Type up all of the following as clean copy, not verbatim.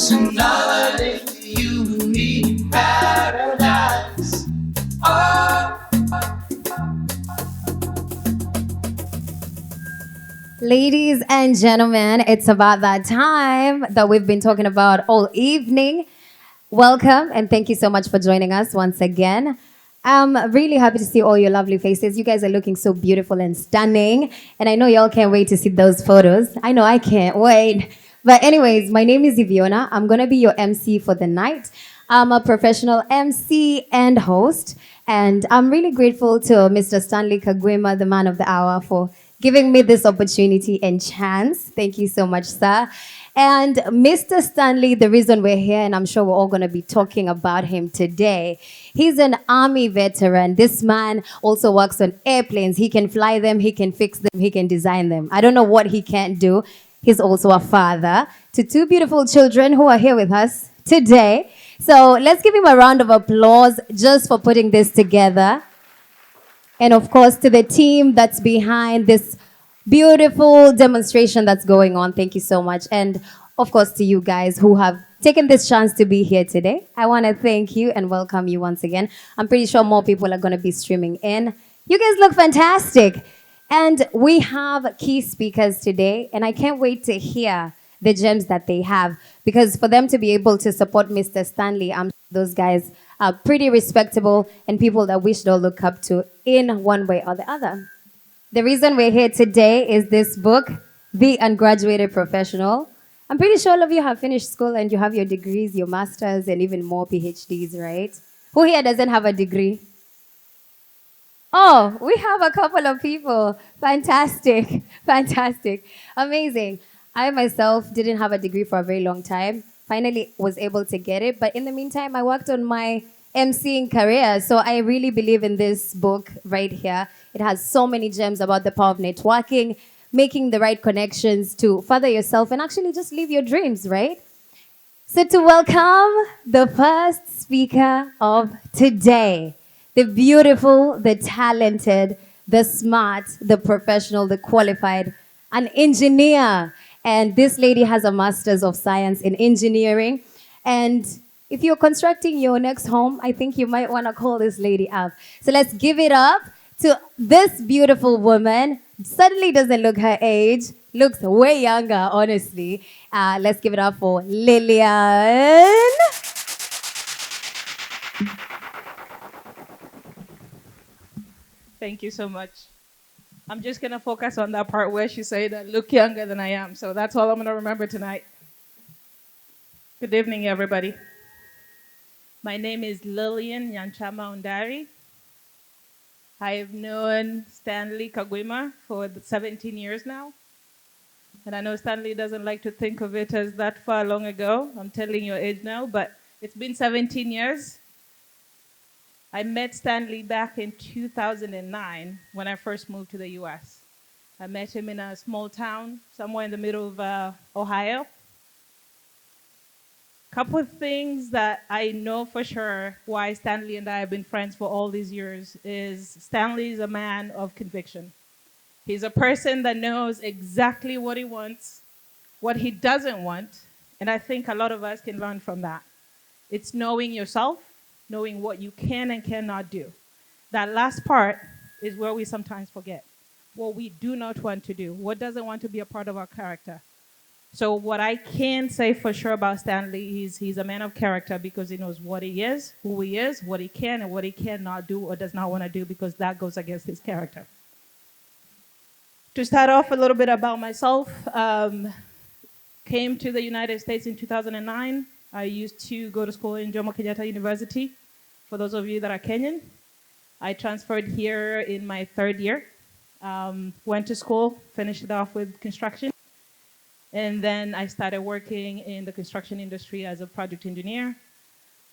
Just another day for you and me in paradise. Oh. Ladies and gentlemen, it's about that time that we've been talking about all evening. Welcome and thank you so much for joining us once again. I'm really happy to see all your lovely faces. You guys are looking so beautiful and stunning. And I know y'all can't wait to see those photos. I know I can't wait. But anyways, my name is Iviona. I'm going to be your MC for the night. I'm a professional MC and host. And I'm really grateful to Mr. Stanley Kaguima, the man of the hour, for giving me this opportunity and chance. Thank you so much, sir. And Mr. Stanley, the reason we're here, and I'm sure we're all going to be talking about him today, he's an Army veteran. This man also works on airplanes. He can fly them, he can fix them, he can design them. I don't know what he can't do. He's also a father to two beautiful children who are here with us today. So let's give him a round of applause just for putting this together. And of course, to the team that's behind this beautiful demonstration that's going on, thank you so much. And of course, to you guys who have taken this chance to be here today, I want to thank you and welcome you once again. I'm pretty sure more people are going to be streaming in. You guys look fantastic. And we have key speakers today, and I can't wait to hear the gems that they have, because for them to be able to support Mr. Stanley, I'm sure those guys are pretty respectable and people that we should all look up to in one way or the other. The reason we're here today is this book, The Ungraduated Professional. I'm pretty sure all of you have finished school and you have your degrees, your masters, and even more PhDs, right? Who here doesn't have a degree? Oh, we have a couple of people. Fantastic, fantastic, amazing. I myself didn't have a degree for a very long time. Finally was able to get it, but in the meantime, I worked on my MCing career. So I really believe in this book right here. It has so many gems about the power of networking, making the right connections to further yourself and actually just live your dreams, right? So to welcome the first speaker of today, the beautiful, the talented, the smart, the professional, the qualified, an engineer. And this lady has a master's of science in engineering. And if you're constructing your next home, I think you might want to call this lady up. So let's give it up to this beautiful woman. Suddenly doesn't look her age, looks way younger, honestly. Let's give it up for Lillian. Thank you so much. I'm just going to focus on that part where she said I look younger than I am. So that's all I'm going to remember tonight. Good evening, everybody. My name is Lillian Yanchama Undari. I have known Stanley Kaguima for 17 years now. And I know Stanley doesn't like to think of it as that far long ago. I'm telling your age now, but it's been 17 years. I met Stanley back in 2009 when I first moved to the US. I met him in a small town somewhere in the middle of Ohio. Couple of things that I know for sure why Stanley and I have been friends for all these years is Stanley is a man of conviction. He's a person that knows exactly what he wants, what he doesn't want, and I think a lot of us can learn from that. It's knowing yourself, knowing what you can and cannot do. That last part is where we sometimes forget. What we do not want to do, what doesn't want to be a part of our character. So what I can say for sure about Stanley is he's a man of character because he knows what he is, who he is, what he can and what he cannot do or does not want to do because that goes against his character. To start off a little bit about myself, came to the United States in 2009. I used to go to school in Jomo Kenyatta University. For those of you that are Kenyan, I transferred here in my third year. Went to school, finished it off with construction. And then I started working in the construction industry as a project engineer.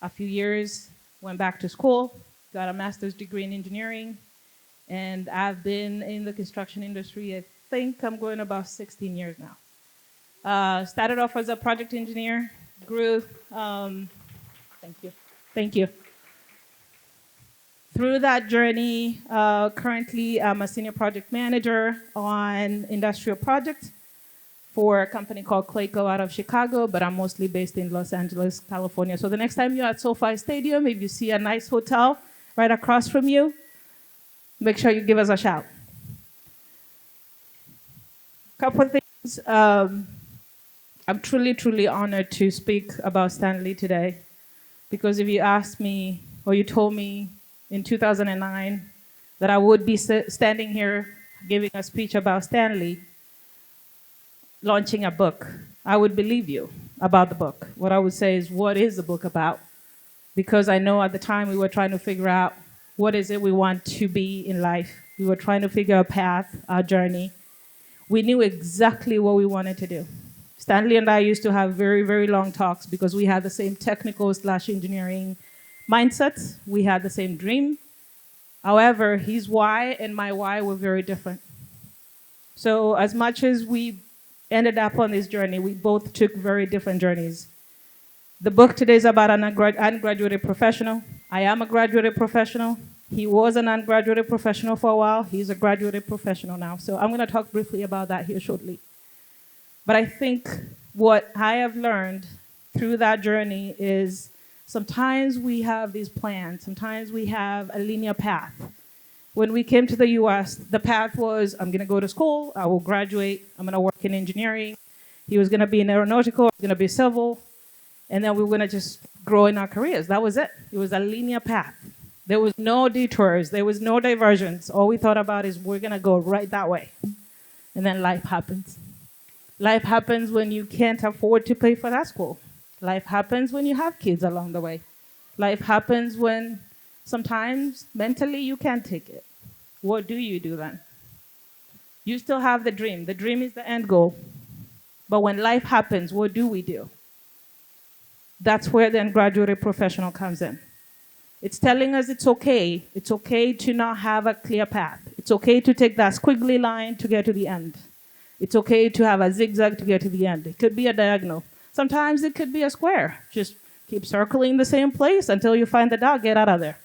A few years, went back to school, got a master's degree in engineering. And I've been in the construction industry, I think I'm going about 16 years now. Started off as a project engineer, grew, thank you. Through that journey, currently I'm a senior project manager on industrial projects for a company called Clayco out of Chicago, but I'm mostly based in Los Angeles, California. So the next time you're at SoFi Stadium, if you see a nice hotel right across from you, make sure you give us a shout. Couple of things. I'm truly, truly honored to speak about Stanley today, because if you asked me, or you told me in 2009 that I would be standing here giving a speech about Stanley launching a book, I would believe you about the book. What I would say is, what is the book about? Because I know at the time we were trying to figure out what is it we want to be in life. We were trying to figure out a path, our journey. We knew exactly what we wanted to do. Stanley and I used to have very, very long talks because we had the same technical/engineering mindset. We had the same dream. However, his why and my why were very different. So as much as we ended up on this journey, we both took very different journeys. The book today is about an ungraduated professional. I am a graduated professional. He was an ungraduated professional for a while. He's a graduated professional now. So I'm going to talk briefly about that here shortly. But I think what I have learned through that journey is sometimes we have these plans. Sometimes we have a linear path. When we came to the US, the path was, I'm going to go to school, I will graduate, I'm going to work in engineering. He was going to be in aeronautical, I was going to be civil, and then we were going to just grow in our careers. That was it. It was a linear path. There was no detours, there was no diversions. All we thought about is we're going to go right that way. And then life happens. Life happens when you can't afford to pay for that school. Life happens when you have kids along the way. Life happens when sometimes mentally you can't take it. What do you do then? You still have the dream. The dream is the end goal. But when life happens, what do we do? That's where the ungraduated professional comes in. It's telling us it's okay. It's okay to not have a clear path. It's okay to take that squiggly line to get to the end. It's okay to have a zigzag to get to the end. It could be a diagonal. Sometimes it could be a square. Just keep circling the same place until you find the dot, get out of there.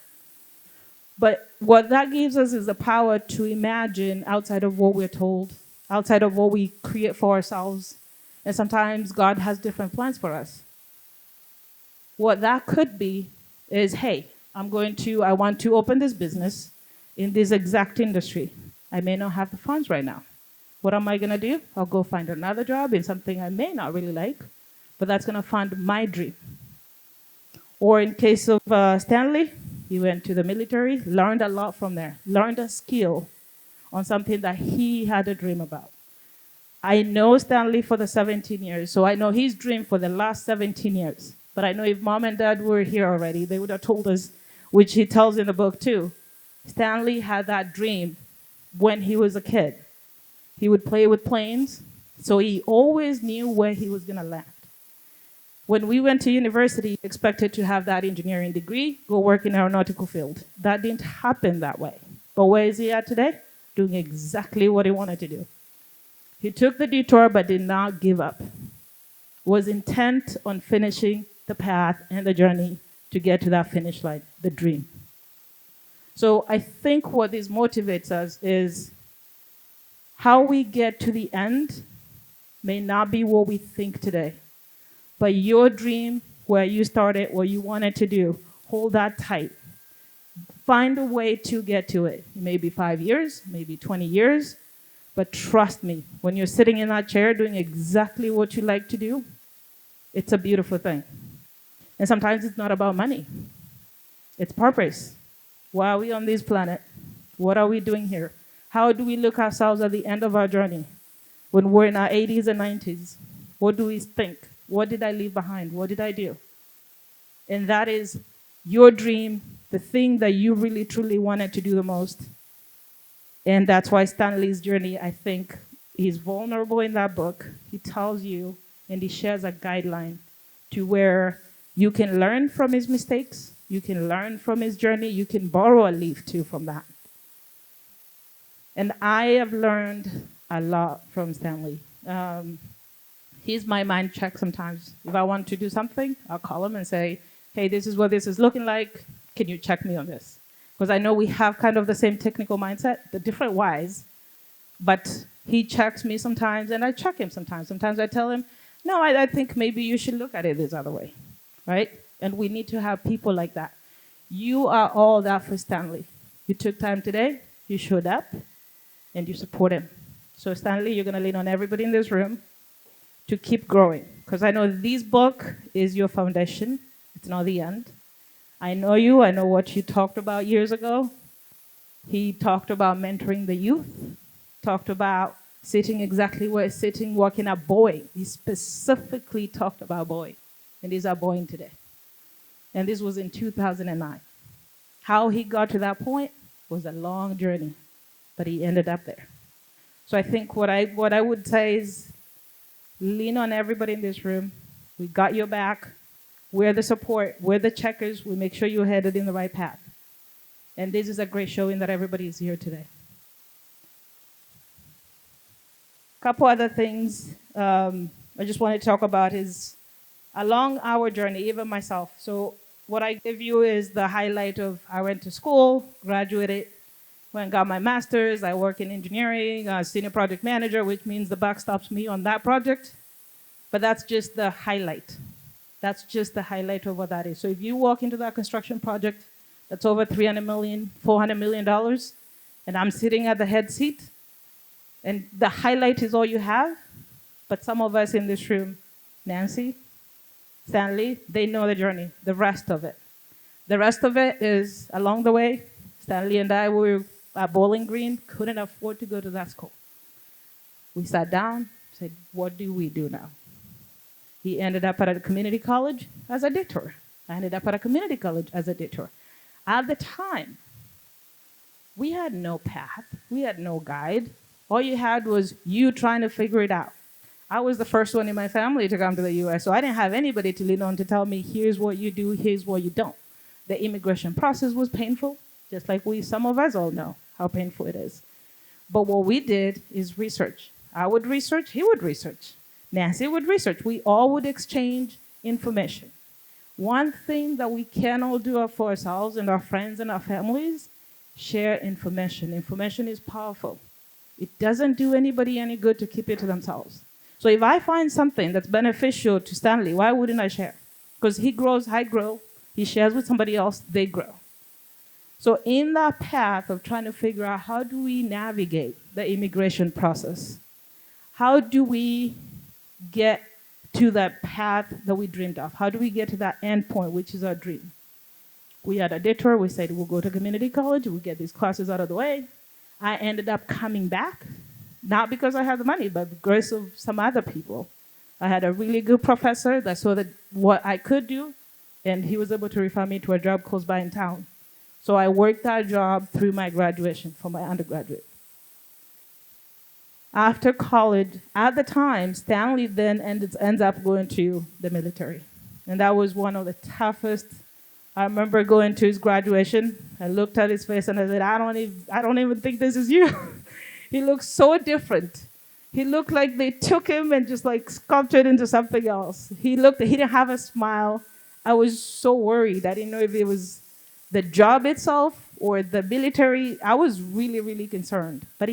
But what that gives us is the power to imagine outside of what we're told, outside of what we create for ourselves. And sometimes God has different plans for us. What that could be is, hey, I want to open this business in this exact industry. I may not have the funds right now. What am I going to do? I'll go find another job in something I may not really like, but that's going to fund my dream. Or in case of Stanley, he went to the military, learned a lot from there, learned a skill on something that he had a dream about. I know Stanley for the 17 years, so I know his dream for the last 17 years. But I know if mom and dad were here already, they would have told us, which he tells in the book too. Stanley had that dream when he was a kid. He would play with planes, so he always knew where he was going to land. When we went to university, he expected to have that engineering degree, go work in the aeronautical field. That didn't happen that way. But where is he at today? Doing exactly what he wanted to do. He took the detour but did not give up. Was intent on finishing the path and the journey to get to that finish line, the dream. So I think what this motivates us is how we get to the end may not be what we think today. But your dream, where you started, what you wanted to do, hold that tight. Find a way to get to it. It may be 5 years, maybe 20 years, but trust me, when you're sitting in that chair doing exactly what you like to do, it's a beautiful thing. And sometimes it's not about money. It's purpose. Why are we on this planet? What are we doing here? How do we look ourselves at the end of our journey? When we're in our 80s and 90s, what do we think? What did I leave behind? What did I do? And that is your dream, the thing that you really, truly wanted to do the most. And that's why Stanley's journey, I think, he's vulnerable in that book. He tells you, and he shares a guideline to where you can learn from his mistakes, you can learn from his journey, you can borrow a leaf too from that. And I have learned a lot from Stanley. He's my mind check sometimes. If I want to do something, I'll call him and say, hey, this is what this is looking like. Can you check me on this? Because I know we have kind of the same technical mindset, the different whys, but He checks me sometimes, and I check him sometimes. Sometimes I tell him, no, I think maybe you should look at it this other way, right? And we need to have people like that. You are all that for Stanley. You took time today, you showed up, and you support him. So Stanley, you're going to lean on everybody in this room to keep growing. Because I know this book is your foundation. It's not the end. I know you. I know what you talked about years ago. He talked about mentoring the youth, talked about sitting exactly where he's sitting, working at Boeing. He specifically talked about Boeing, and he's at Boeing today. And this was in 2009. How he got to that point was a long journey, but he ended up there. So I think what I would say is lean on everybody in this room. We got your back. We're the support. We're the checkers. We make sure you're headed in the right path. And this is a great showing that everybody is here today. A couple other things I just want to talk about is along our journey, even myself. So what I give you is the highlight of I went to school, graduated, went and got my master's. I work in engineering, senior project manager, which means the buck stops me on that project. But that's just the highlight. That's just the highlight of what that is. So if you walk into that construction project, that's over $300 million, $400 million, and I'm sitting at the head seat, and the highlight is all you have. But some of us in this room, Nancy, Stanley, they know the journey, the rest of it. The rest of it is along the way. Stanley and I were at Bowling Green, couldn't afford to go to that school. We sat down, said, what do we do now? He ended up at a community college as a detour. I ended up at a community college as a detour. At the time, we had no path. We had no guide. All you had was you trying to figure it out. I was the first one in my family to come to the US, so I didn't have anybody to lean on to tell me, here's what you do, here's what you don't. The immigration process was painful, just like some of us all know how painful it is. But what we did is research. I would research, he would research. Nancy would research. We all would exchange information. One thing that we can all do for ourselves and our friends and our families, share information. Information is powerful. It doesn't do anybody any good to keep it to themselves. So if I find something that's beneficial to Stanley, why wouldn't I share? Because he grows, I grow. He shares with somebody else, they grow. So in that path of trying to figure out how do we navigate the immigration process, how do we get to that path that we dreamed of? How do we get to that end point, which is our dream? We had a detour. We said we'll go to community college. We'll get these classes out of the way. I ended up coming back, not because I had the money, but the grace of some other people. I had a really good professor that saw that what I could do, and he was able to refer me to a job close by in town. So I worked that job through my graduation for my undergraduate. After college, at the time, Stanley then ends up going to the military. And that was one of the toughest. I remember going to his graduation. I looked at his face and I said, I don't even think this is you. He looked so different. He looked like they took him and just like sculpted into something else. He didn't have a smile. I was so worried. I didn't know if it was the job itself or the military. I was really, really concerned. But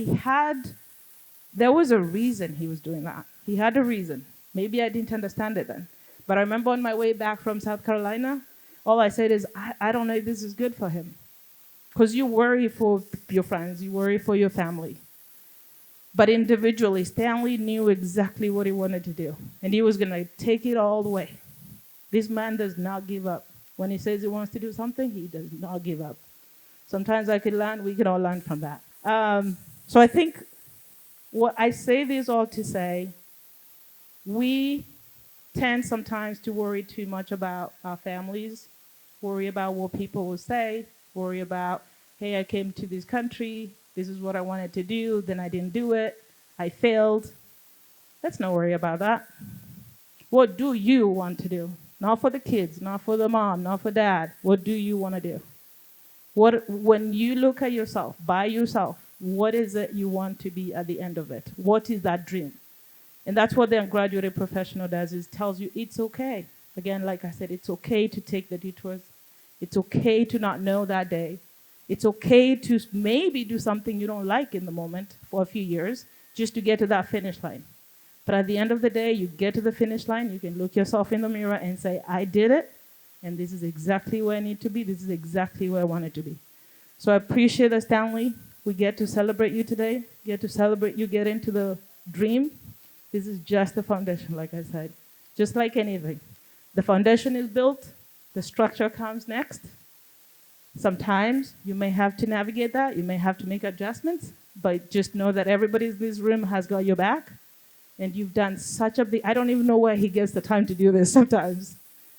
there was a reason he was doing that. He had a reason. Maybe I didn't understand it then. But I remember on my way back from South Carolina, all I said is, I don't know if this is good for him. Because you worry for your friends, you worry for your family. But individually, Stanley knew exactly what he wanted to do. And he was going to take it all the way. This man does not give up. When he says he wants to do something, he does not give up. Sometimes we can all learn from that. So I think what I say this all to say, we tend sometimes to worry too much about our families, worry about what people will say, worry about, hey, I came to this country, this is what I wanted to do, then I didn't do it, I failed. Let's not worry about that. What do you want to do? Not for the kids, not for the mom, not for dad. What do you want to do? When you look at yourself, by yourself, what is it you want to be at the end of it? What is that dream? And that's what the Ungraduated Professional does, is tells you it's okay. Again, like I said, it's okay to take the detours. It's okay to not know that day. It's okay to maybe do something you don't like in the moment for a few years, just to get to that finish line. But at the end of the day, you get to the finish line, you can look yourself in the mirror and say, I did it, and this is exactly where I need to be, this is exactly where I want it to be. So I appreciate that, Stanley. We get to celebrate you today, get to celebrate you get into the dream. This is just the foundation, like I said. Just like anything. The foundation is built, the structure comes next. Sometimes you may have to navigate that, you may have to make adjustments, but just know that everybody in this room has got your back. And you've done such a big, I don't even know where he gets the time to do this sometimes.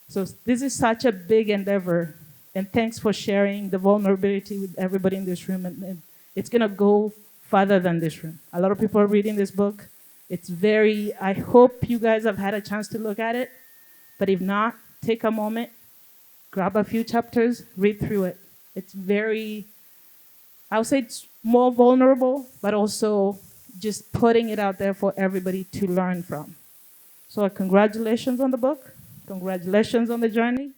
So this is such a big endeavor. And thanks for sharing the vulnerability with everybody in this room. And it's going to go farther than this room. A lot of people are reading this book. It's very, I hope you guys have had a chance to look at it. But if not, take a moment, grab a few chapters, read through it. It's very, I would say it's more vulnerable, but also just putting it out there for everybody to learn from. So congratulations on the book. Congratulations on the journey.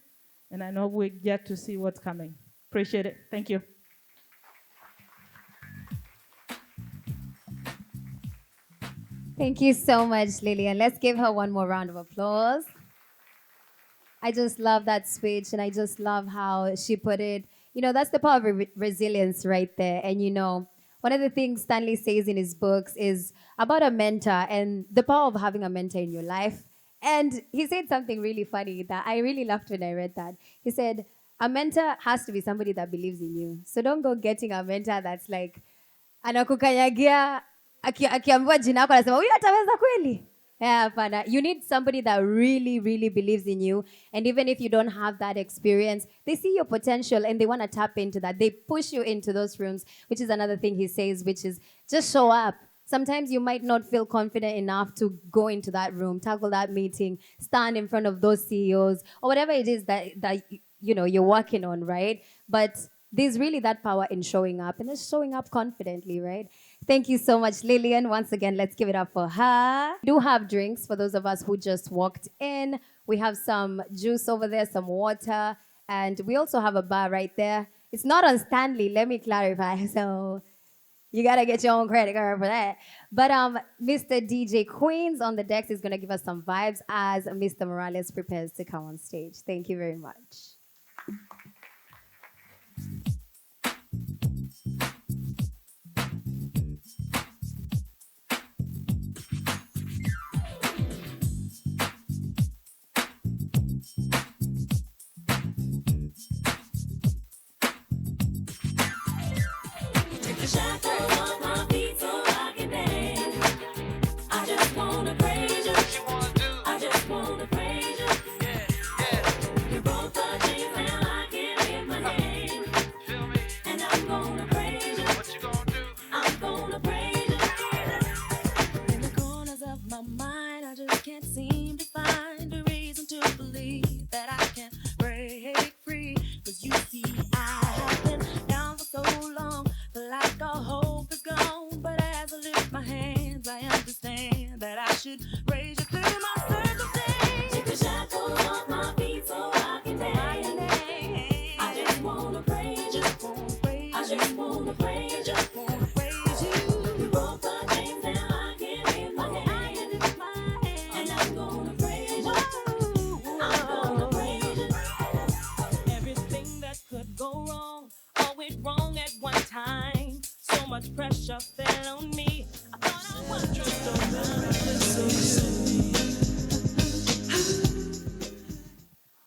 And I know we get to see what's coming. Appreciate it. Thank you. Thank you so much, Lillian. Let's give her one more round of applause. I just love that speech, and I just love how she put it. You know, that's the power of resilience right there. And, you know, one of the things Stanley says in his books is about a mentor and the power of having a mentor in your life. And he said something really funny that I really laughed when I read that. He said, a mentor has to be somebody that believes in you. So don't go getting a mentor that's like, anakukanyagia, akiambiwa jina lako anasema, huyu ataweza kweli? Yeah, but you need somebody that really, really believes in you. And even if you don't have that experience, they see your potential and they want to tap into that. They push you into those rooms, which is another thing he says, which is just show up. Sometimes you might not feel confident enough to go into that room, tackle that meeting, stand in front of those CEOs, or whatever it is that you know, you're working on, right? But there's really that power in showing up and just showing up confidently, right? Thank you so much, Lillian. Once again, let's give it up for her. We do have drinks for those of us who just walked in. We have some juice over there, some water, and we also have a bar right there. It's not on Stanley, let me clarify. So you gotta get your own credit card for that. But Mr. DJ Queens on the decks is gonna give us some vibes as Mr. Morales prepares to come on stage. Thank you very much.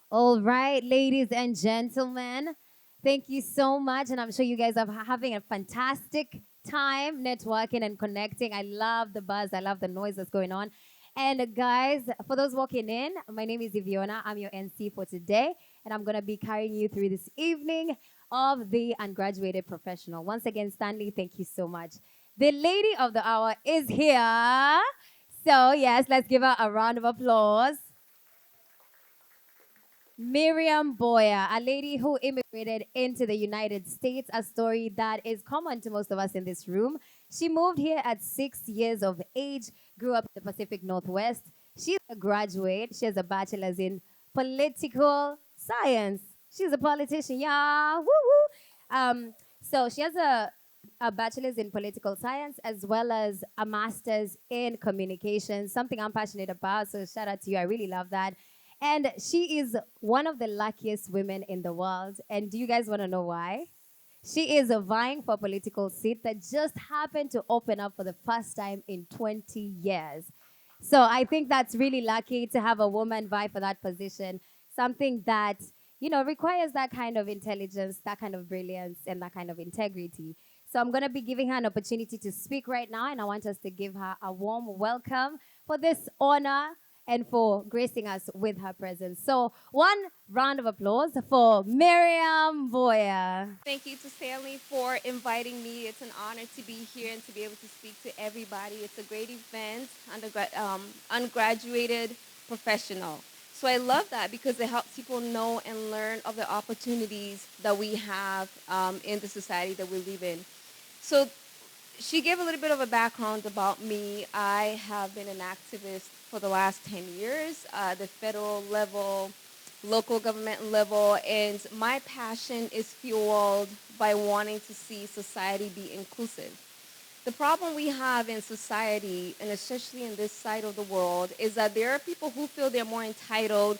All right, ladies and gentlemen, thank you so much. And I'm sure you guys are having a fantastic time networking and connecting. I love the buzz. I love the noise that's going on. And guys, for those walking in, my name is Iviona. I'm your NC for today. And I'm going to be carrying you through this evening of the Ungraduated Professional. Once again, Stanley, thank you so much. The lady of the hour is here. So yes, let's give her a round of applause. Miriam Boyer, a lady who immigrated into the United States, a story that is common to most of us in this room. She moved here at 6 years of age, grew up in the Pacific Northwest. She's a graduate. She has a bachelor's in political science. She's a politician, yeah, woo-woo. So she has a a bachelor's in political science as well as a master's in communications, something I'm passionate about. So shout out to you. I really love that. And she is one of the luckiest women in the world. And do you guys want to know why? She is vying for a political seat that just happened to open up for the first time in 20 years. So I think that's really lucky to have a woman vie for that position, something that, requires that kind of intelligence, that kind of brilliance, and that kind of integrity. So I'm going to be giving her an opportunity to speak right now, and I want us to give her a warm welcome for this honor and for gracing us with her presence. So, one round of applause for Miriam Boya. Thank you to Stanley for inviting me. It's an honor to be here and to be able to speak to everybody. It's a great event, Ungraduated Professional. So I love that because it helps people know and learn of the opportunities that we have in the society that we live in. So she gave a little bit of a background about me. I have been an activist for the last 10 years, the federal level, local government level, and my passion is fueled by wanting to see society be inclusive. The problem we have in society, and especially in this side of the world, is that there are people who feel they're more entitled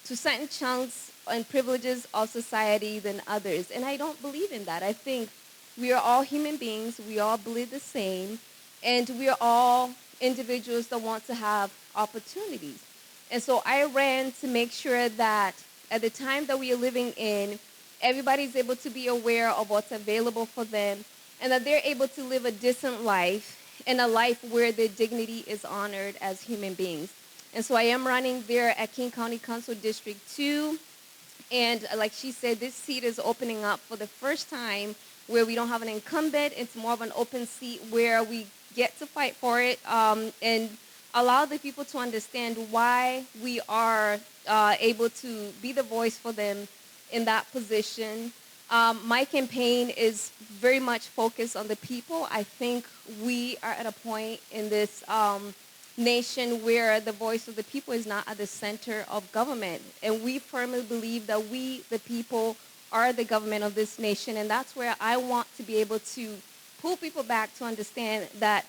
to certain chunks and privileges of society than others. And I don't believe in that. I think we are all human beings, we all bleed the same, and we are all individuals that want to have opportunities. And so I ran to make sure that at the time that we are living in, everybody's able to be aware of what's available for them and that they're able to live a decent life and a life where their dignity is honored as human beings. And so I am running there at King County Council District 2. And like she said, this seat is opening up for the first time where we don't have an incumbent. It's more of an open seat where we get to fight for it and allow the people to understand why we are able to be the voice for them in that position. My campaign is very much focused on the people. I think we are at a point in this nation where the voice of the people is not at the center of government. And we firmly believe that we, the people, are the government of this nation. And that's where I want to be able to pull people back to understand that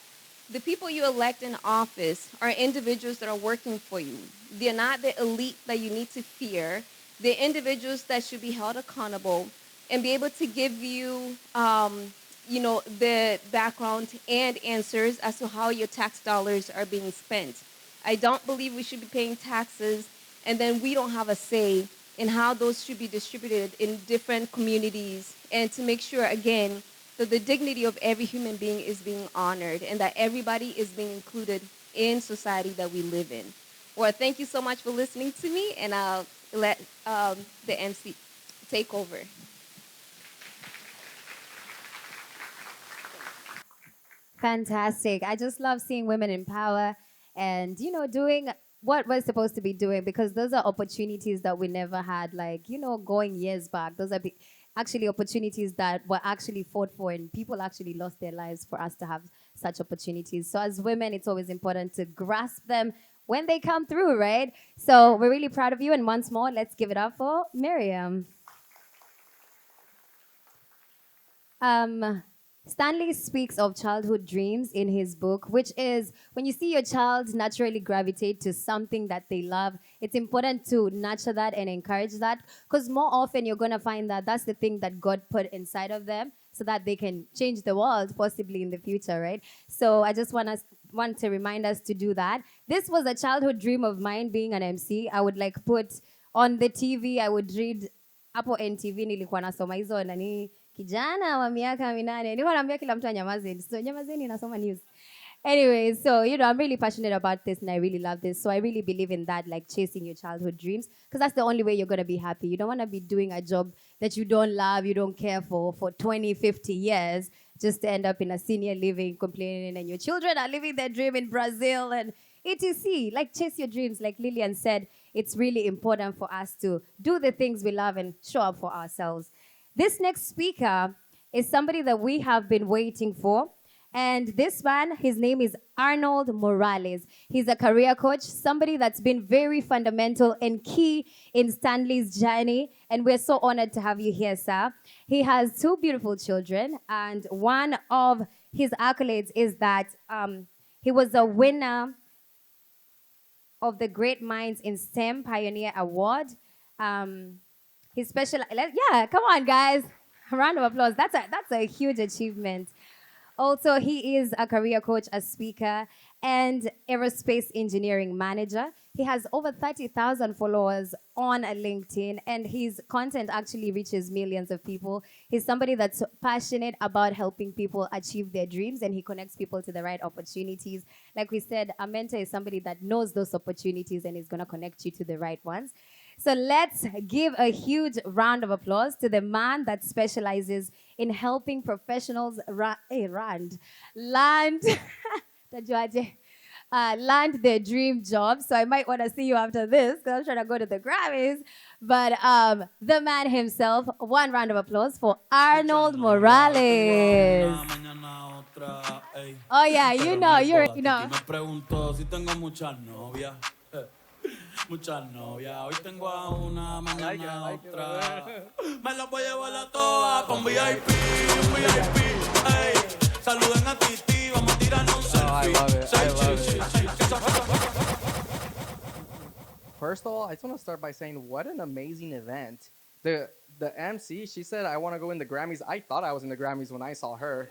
the people you elect in office are individuals that are working for you. They're not the elite that you need to fear. They're individuals that should be held accountable and be able to give you, the background and answers as to how your tax dollars are being spent. I don't believe we should be paying taxes and then we don't have a say in how those should be distributed in different communities, and to make sure, again, that the dignity of every human being is being honored and that everybody is being included in society that we live in. Well, thank you so much for listening to me, and I'll let the MC take over. Fantastic. I just love seeing women in power and, doing what we're supposed to be doing, because those are opportunities that we never had, like, going years back. Those are actually opportunities that were actually fought for, and people actually lost their lives for us to have such opportunities. So as women, it's always important to grasp them when they come through, right? So we're really proud of you. And once more, let's give it up for Miriam. Stanley speaks of childhood dreams in his book, which is when you see your child naturally gravitate to something that they love, it's important to nurture that and encourage that, because more often you're going to find that that's the thing that God put inside of them so that they can change the world possibly in the future, right? So I just want to remind us to do that. This was a childhood dream of mine, being an MC. I would put on the TV, I would read hapo NTV, nilikuwa nasoma hizo nani kijana wa miaka minane. Nilikuwa naambia kila mtu anyamazeni. So nyamazeni nasoma news. Anyway, so, I'm really passionate about this and I really love this. So I really believe in that, like chasing your childhood dreams, because that's the only way you're going to be happy. You don't want to be doing a job that you don't love, you don't care for 20, 50 years, just to end up in a senior living complaining and your children are living their dream in Brazil and etc. Like, chase your dreams. Like Lillian said, it's really important for us to do the things we love and show up for ourselves. This next speaker is somebody that we have been waiting for. And this man, his name is Arnold Morales. He's a career coach, somebody that's been very fundamental and key in Stanley's journey. And we're so honored to have you here, sir. He has two beautiful children, and one of his accolades is that he was a winner of the Great Minds in STEM Pioneer Award. His special, yeah, come on, guys. A round of applause. That's a huge achievement. Also, he is a career coach, a speaker, and aerospace engineering manager. He has over 30,000 followers on LinkedIn, and his content actually reaches millions of people. He's somebody that's passionate about helping people achieve their dreams, and he connects people to the right opportunities. Like we said, a mentor is somebody that knows those opportunities and is going to connect you to the right ones. So let's give a huge round of applause to the man that specializes in helping professionals land tajuaje, land their dream job. So I might want to see you after this because I'm trying to go to the Grammys. But the man himself, one round of applause for Arnold Morales. Oh yeah, you know, you know. Muchas novias, hoy tengo a una, mañana a otra. Me las voy a llevar a todas con VIP, un VIP. Ey, saluden a Titi, vamos a tirarnos un selfie. I love it. First of all, I just want to start by saying what an amazing event. The MC, she said I want to go in the Grammys. I thought I was in the Grammys when I saw her.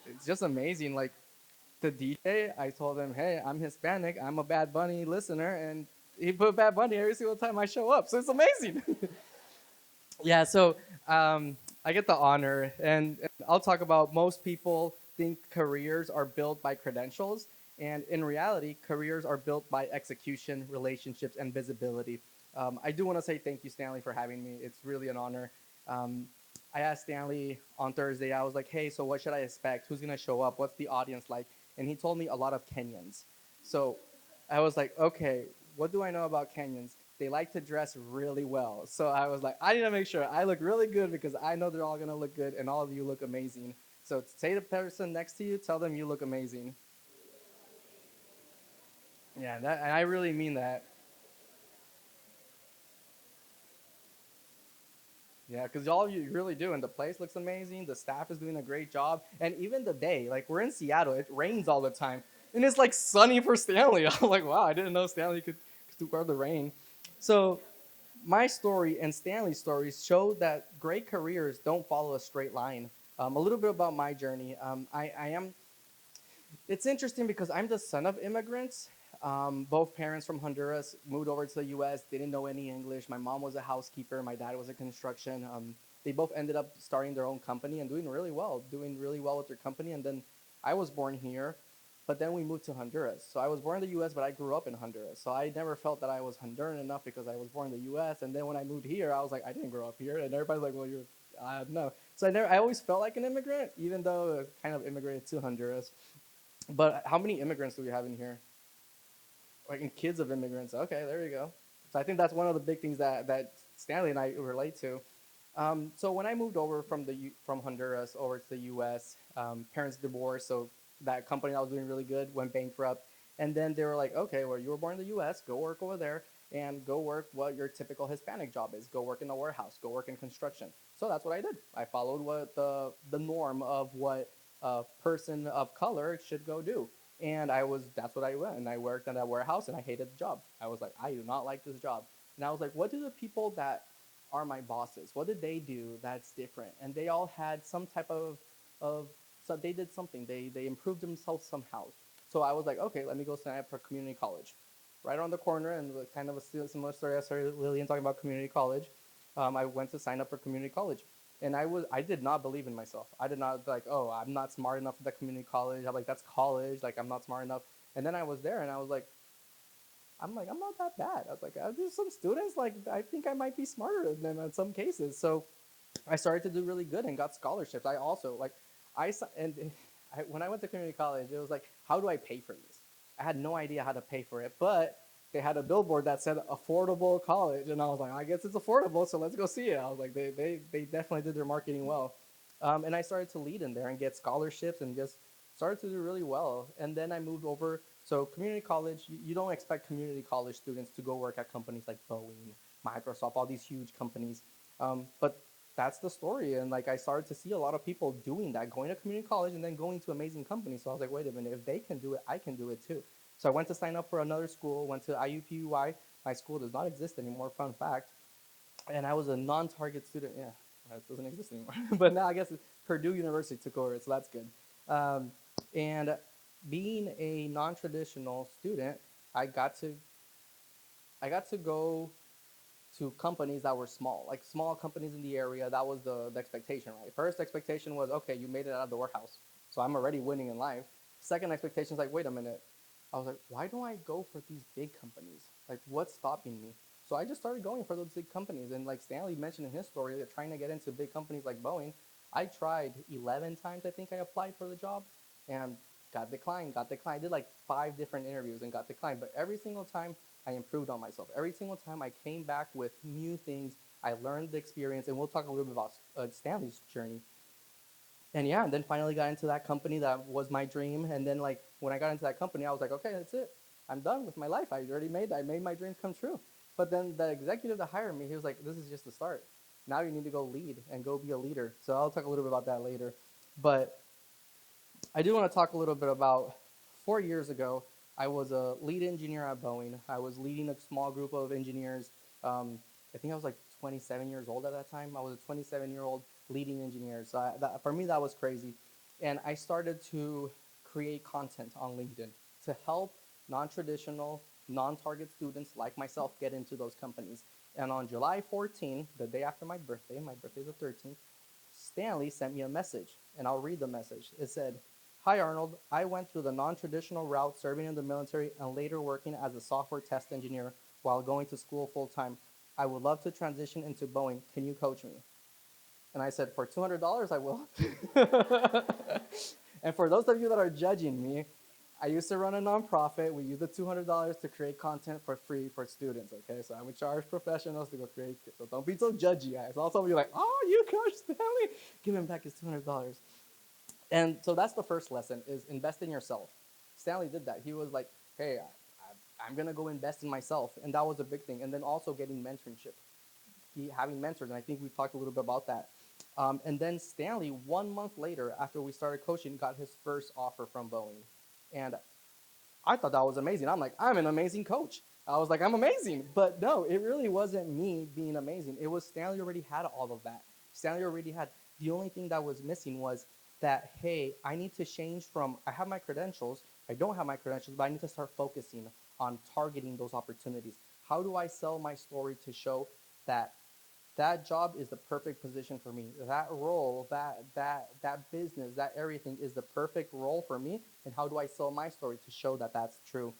It's just amazing. Like the DJ, I told him, hey, I'm Hispanic, I'm a Bad Bunny listener, and he put Bad Bunny every single time I show up. So it's amazing. Yeah, so I get the honor, and I'll talk about most people think careers are built by credentials, and in reality, careers are built by execution, relationships, and visibility. I do want to say thank you, Stanley, for having me. It's really an honor. I asked Stanley on Thursday, I was like, hey, so what should I expect? Who's going to show up? What's the audience like? And he told me a lot of Kenyans. So I was like, okay, what do I know about Kenyans? They like to dress really well. So I was like, I need to make sure I look really good because I know they're all going to look good and all of you look amazing. So say to the person next to you, tell them you look amazing. Yeah, and I really mean that. Yeah, because all you really do, and the place looks amazing. The staff is doing a great job, and even the day, like we're in Seattle, it rains all the time, and it's like sunny for Stanley. I'm like, wow, I didn't know Stanley could do the rain. So, my story and Stanley's stories show that great careers don't follow a straight line. A little bit about my journey. I am it's interesting because I'm the son of immigrants. Both parents from Honduras moved over to the U.S. They didn't know any English. My mom was a housekeeper. My dad was in construction. They both ended up starting their own company and doing really well with their company. And then I was born here, but then we moved to Honduras. So I was born in the U.S., but I grew up in Honduras. So I never felt that I was Honduran enough because I was born in the U.S. And then when I moved here, I was like, I didn't grow up here. And everybody's like, well, you're, no. So I always felt like an immigrant, even though I kind of immigrated to Honduras. But how many immigrants do we have in here? Like in kids of immigrants. Okay, there you go. So I think that's one of the big things that Stanley and I relate to. So when I moved over from Honduras over to the U.S., parents divorced, so that company that was doing really good went bankrupt. And then they were like, okay, well, you were born in the U.S., go work over there, and go work what your typical Hispanic job is. Go work in a warehouse, go work in construction. So that's what I did. I followed what the norm of what a person of color should go do. And that's what I went. And I worked in that warehouse and I hated the job. I was like, I do not like this job. And I was like, what do the people that are my bosses, what did they do that's different? And they all had some type so they did something. They improved themselves somehow. So I was like, okay, let me go sign up for community college. Right around the corner, and kind of a similar story I started Lillian talking about community college. I went to sign up for community college. And I did not believe in myself. I did not like, oh, I'm not smart enough for that community college. I'm like, that's college. Like, I'm not smart enough. And then I was there, and I was like, I'm not that bad. I was like, there's some students, like, I think I might be smarter than them in some cases. So I started to do really good and got scholarships. I also, like, when I went to community college, it was like, how do I pay for this? I had no idea how to pay for it, but they had a billboard that said affordable college, and I was like, I guess it's affordable, so let's go see it. I was like, they definitely did their marketing well. And I started to lead in there and get scholarships and just started to do really well. And then I moved over. So community college, you don't expect community college students to go work at companies like Boeing, Microsoft, all these huge companies. But that's the story. And like I started to see a lot of people doing that, going to community college and then going to amazing companies. So I was like, wait a minute, if they can do it, I can do it too. So I went to sign up for another school, went to IUPUI. My school does not exist anymore, fun fact. And I was a non-target student. Yeah, it doesn't exist anymore. But now I guess Purdue University took over, so that's good. And being a non-traditional student, I got to I got to go to companies that were small, like small companies in the area. That was the expectation, right? First expectation was, okay, you made it out of the warehouse, so I'm already winning in life. Second expectation is like, wait a minute. I was like, why don't I go for these big companies? Like, what's stopping me? So I just started going for those big companies. And like Stanley mentioned in his story, they're trying to get into big companies like Boeing. I tried 11 times, I think I applied for the job and got declined, got declined. I did like 5 different interviews and got declined. But every single time I improved on myself. Every single time I came back with new things, I learned the experience. And we'll talk a little bit about Stanley's journey. And yeah, and then finally got into that company that was my dream. And then like when I got into that company, I was like, okay, that's it. I'm done with my life. I made my dreams come true. But then the executive that hired me, he was like, this is just the start. Now you need to go lead and go be a leader. So I'll talk a little bit about that later. But I do want to talk a little bit about 4 years ago, I was a lead engineer at Boeing. I was leading a small group of engineers. I think I was like 27 years old at that time. I was a 27-year-old leading engineer. So for me, that was crazy. And I started to create content on LinkedIn to help non-traditional, non-target students like myself get into those companies. And on July 14, the day after my birthday is the 13th, Stanley sent me a message, and I'll read the message. It said, "Hi Arnold, I went through the non-traditional route serving in the military and later working as a software test engineer while going to school full-time. I would love to transition into Boeing. Can you coach me?" And I said, for $200, I will. And for those of you that are judging me, I used to run a nonprofit. We use the $200 to create content for free for students, okay? So I would charge professionals to go create. So don't be so judgy, guys. Also, be like, oh, you coach Stanley? Give him back his $200. And so that's the first lesson is invest in yourself. Stanley did that. He was like, hey, I'm going to go invest in myself. And that was a big thing. And then also getting mentorship, having mentors. And I think we talked a little bit about that. And then Stanley, 1 month later, after we started coaching, got his first offer from Boeing. And I thought that was amazing. I'm like, I'm an amazing coach. I was like, I'm amazing. But no, it really wasn't me being amazing. It was Stanley already had all of that. Stanley already had, the only thing that was missing was that, hey, I need to change from, I have my credentials, I don't have my credentials, but I need to start focusing on targeting those opportunities. How do I sell my story to show that that job is the perfect position for me? That role, that business, that everything is the perfect role for me. And how do I sell my story to show that that's true?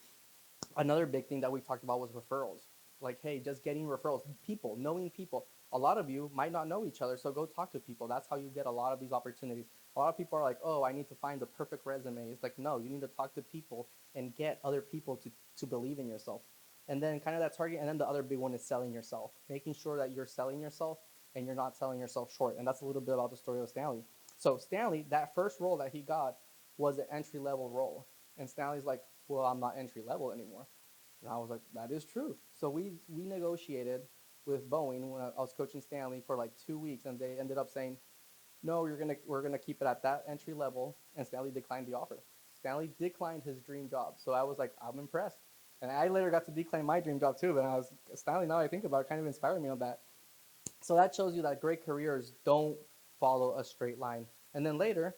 Another big thing that we talked about was referrals. Like, hey, just getting referrals, people, knowing people. A lot of you might not know each other, so go talk to people. That's how you get a lot of these opportunities. A lot of people are like, oh, I need to find the perfect resume. It's like, no, you need to talk to people and get other people to believe in yourself. And then kind of that target, and then the other big one is selling yourself, making sure that you're selling yourself and you're not selling yourself short. And that's a little bit about the story of Stanley. So Stanley, that first role that he got was an entry-level role. And Stanley's like, well, I'm not entry-level anymore. And I was like, that is true. So we negotiated with Boeing when I was coaching Stanley for like 2 weeks, and they ended up saying, no, we're gonna keep it at that entry level, and Stanley declined the offer. Stanley declined his dream job. So I was like, I'm impressed. And I later got to decline my dream job too, but I was, Stanley, now I think about it, kind of inspired me on that. So that shows you that great careers don't follow a straight line. And then later,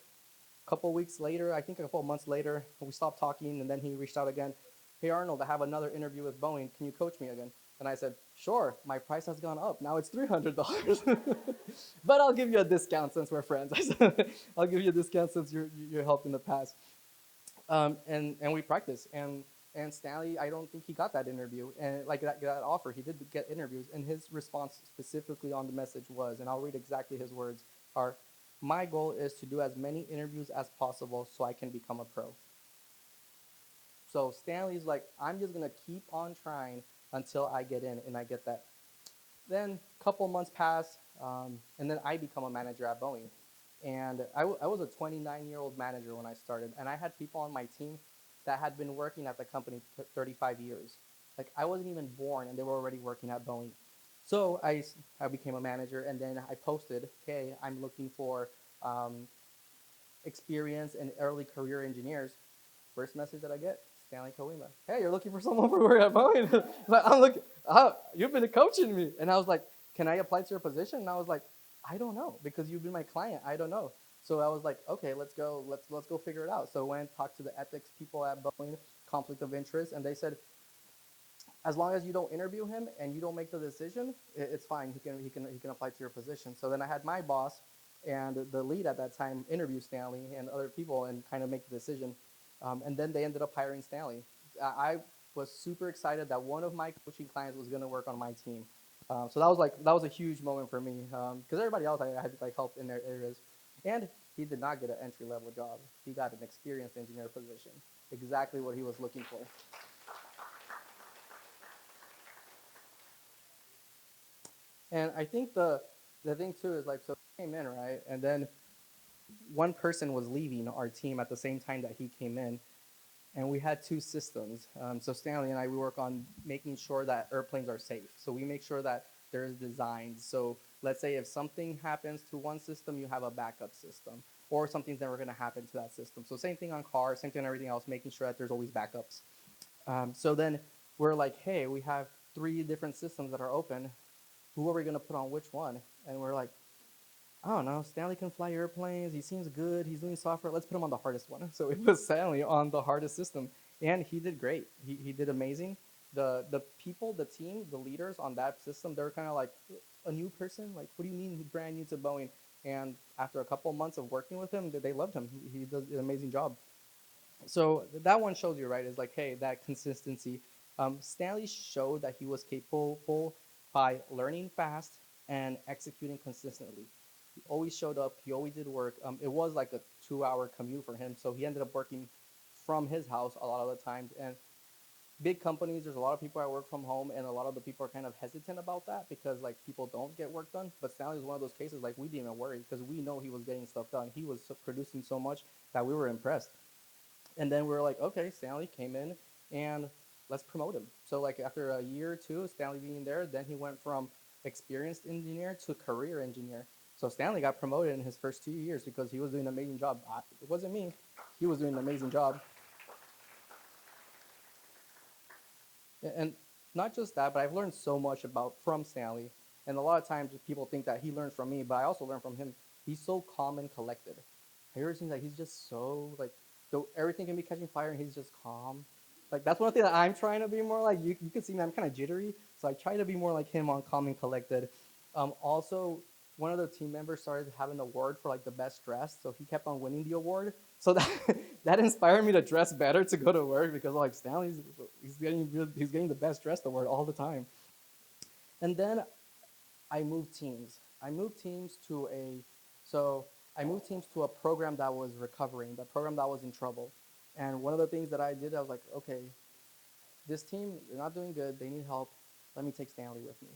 a couple weeks later, I think a couple of months later, we stopped talking, and then he reached out again. Hey Arnold, I have another interview with Boeing. Can you coach me again? And I said, sure, my price has gone up. Now it's $300. But I'll give you a discount since we're friends. I said, I'll give you a discount since you're helped in the past. And we practiced. And Stanley, I don't think he got that interview. And like that offer, he did get interviews. And his response specifically on the message was, and I'll read exactly his words, are, my goal is to do as many interviews as possible so I can become a pro. So Stanley's like, I'm just going to keep on trying until I get in and I get that. Then a couple months pass, and then I become a manager at Boeing. And I was a 29-year-old manager when I started, and I had people on my team that had been working at the company for 35 years. Like I wasn't even born, and they were already working at Boeing. So I became a manager, and then I posted, "Hey, I'm looking for um, experienced and early career engineers." First message that I get, Stanley Kaguima. "Hey, you're looking for someone for work at Boeing?" Like, I'm looking, oh, you've been coaching me. And I was like, "Can I apply to your position?" And I was like, "I don't know, because you've been my client. I don't know." So I was like, "Okay, let's go figure it out." So I went and talked to the ethics people at Boeing, conflict of interest, and they said, as long as you don't interview him and you don't make the decision, it's fine. He can apply to your position. So then I had my boss and the lead at that time interview Stanley and other people and kind of make the decision. And then they ended up hiring Stanley. I was super excited that one of my coaching clients was going to work on my team. So that was a huge moment for me, because everybody else I had like help in their areas, and he did not get an entry level job. He got an experienced engineer position, exactly what he was looking for. And I think the thing too is like, so he came in, right, and then one person was leaving our team at the same time that he came in, and we had two systems. So Stanley and I, we work on making sure that airplanes are safe. So we make sure that there's designs. So let's say if something happens to one system, you have a backup system, or something's never going to happen to that system. So same thing on cars, same thing on everything else, making sure that there's always backups. So then we're like, hey, we have three different systems that are open. Who are we going to put on which one? And we're like, I don't know. Stanley can fly airplanes. He seems good. He's doing software. Let's put him on the hardest one. So we put Stanley on the hardest system, and he did great. He did amazing. The people, the team, the leaders on that system, they're kind of like, a new person. Like, what do you mean he's brand new to Boeing? And after a couple months of working with him, they loved him. He does an amazing job. So that one shows you, right, is like, hey, that consistency. Stanley showed that he was capable by learning fast and executing consistently. He always showed up. He always did work. It was like a 2-hour commute for him, so he ended up working from his house a lot of the times. And big companies, there's a lot of people that work from home, and a lot of the people are kind of hesitant about that because like people don't get work done. But Stanley was one of those cases, like we didn't even worry because we know he was getting stuff done. He was producing so much that we were impressed. And then we were like, okay, Stanley came in and let's promote him. So like after a year or two, Stanley being there, then he went from experienced engineer to career engineer. So Stanley got promoted in his first 2 years because he was doing an amazing job. It wasn't me. He was doing an amazing job. And not just that, but I've learned so much about from Stanley. And a lot of times people think that he learns from me, but I also learn from him. He's so calm and collected. Have you ever seen that? He's just so like, though everything can be catching fire, and he's just calm. Like that's one thing that I'm trying to be more like. You can see me, I'm kind of jittery, so I try to be more like him on calm and collected. Also, one of the team members started having an award for like the best dress, so he kept on winning the award. So that that inspired me to dress better to go to work because like Stanley's he's getting the best dressed award all the time. And then I moved teams. I moved teams to a so I moved teams to a program that was recovering, the program that was in trouble. And one of the things that I did, I was like, okay, this team, they're not doing good. They need help. Let me take Stanley with me.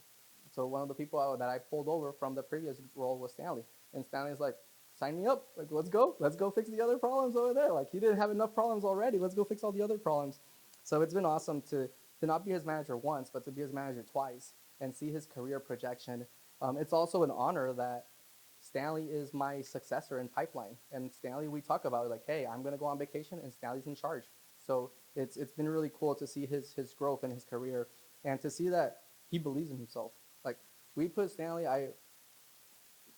So one of the people that I pulled over from the previous role was Stanley. And Stanley's like, sign me up. Like, let's go. Let's go fix the other problems over there. Like, he didn't have enough problems already. Let's go fix all the other problems. So it's been awesome to not be his manager once, but to be his manager twice and see his career projection. It's also an honor that Stanley is my successor in pipeline. And Stanley, we talk about it like, hey, I'm going to go on vacation and Stanley's in charge. So it's been really cool to see his growth in his career and to see that he believes in himself. Like we put Stanley,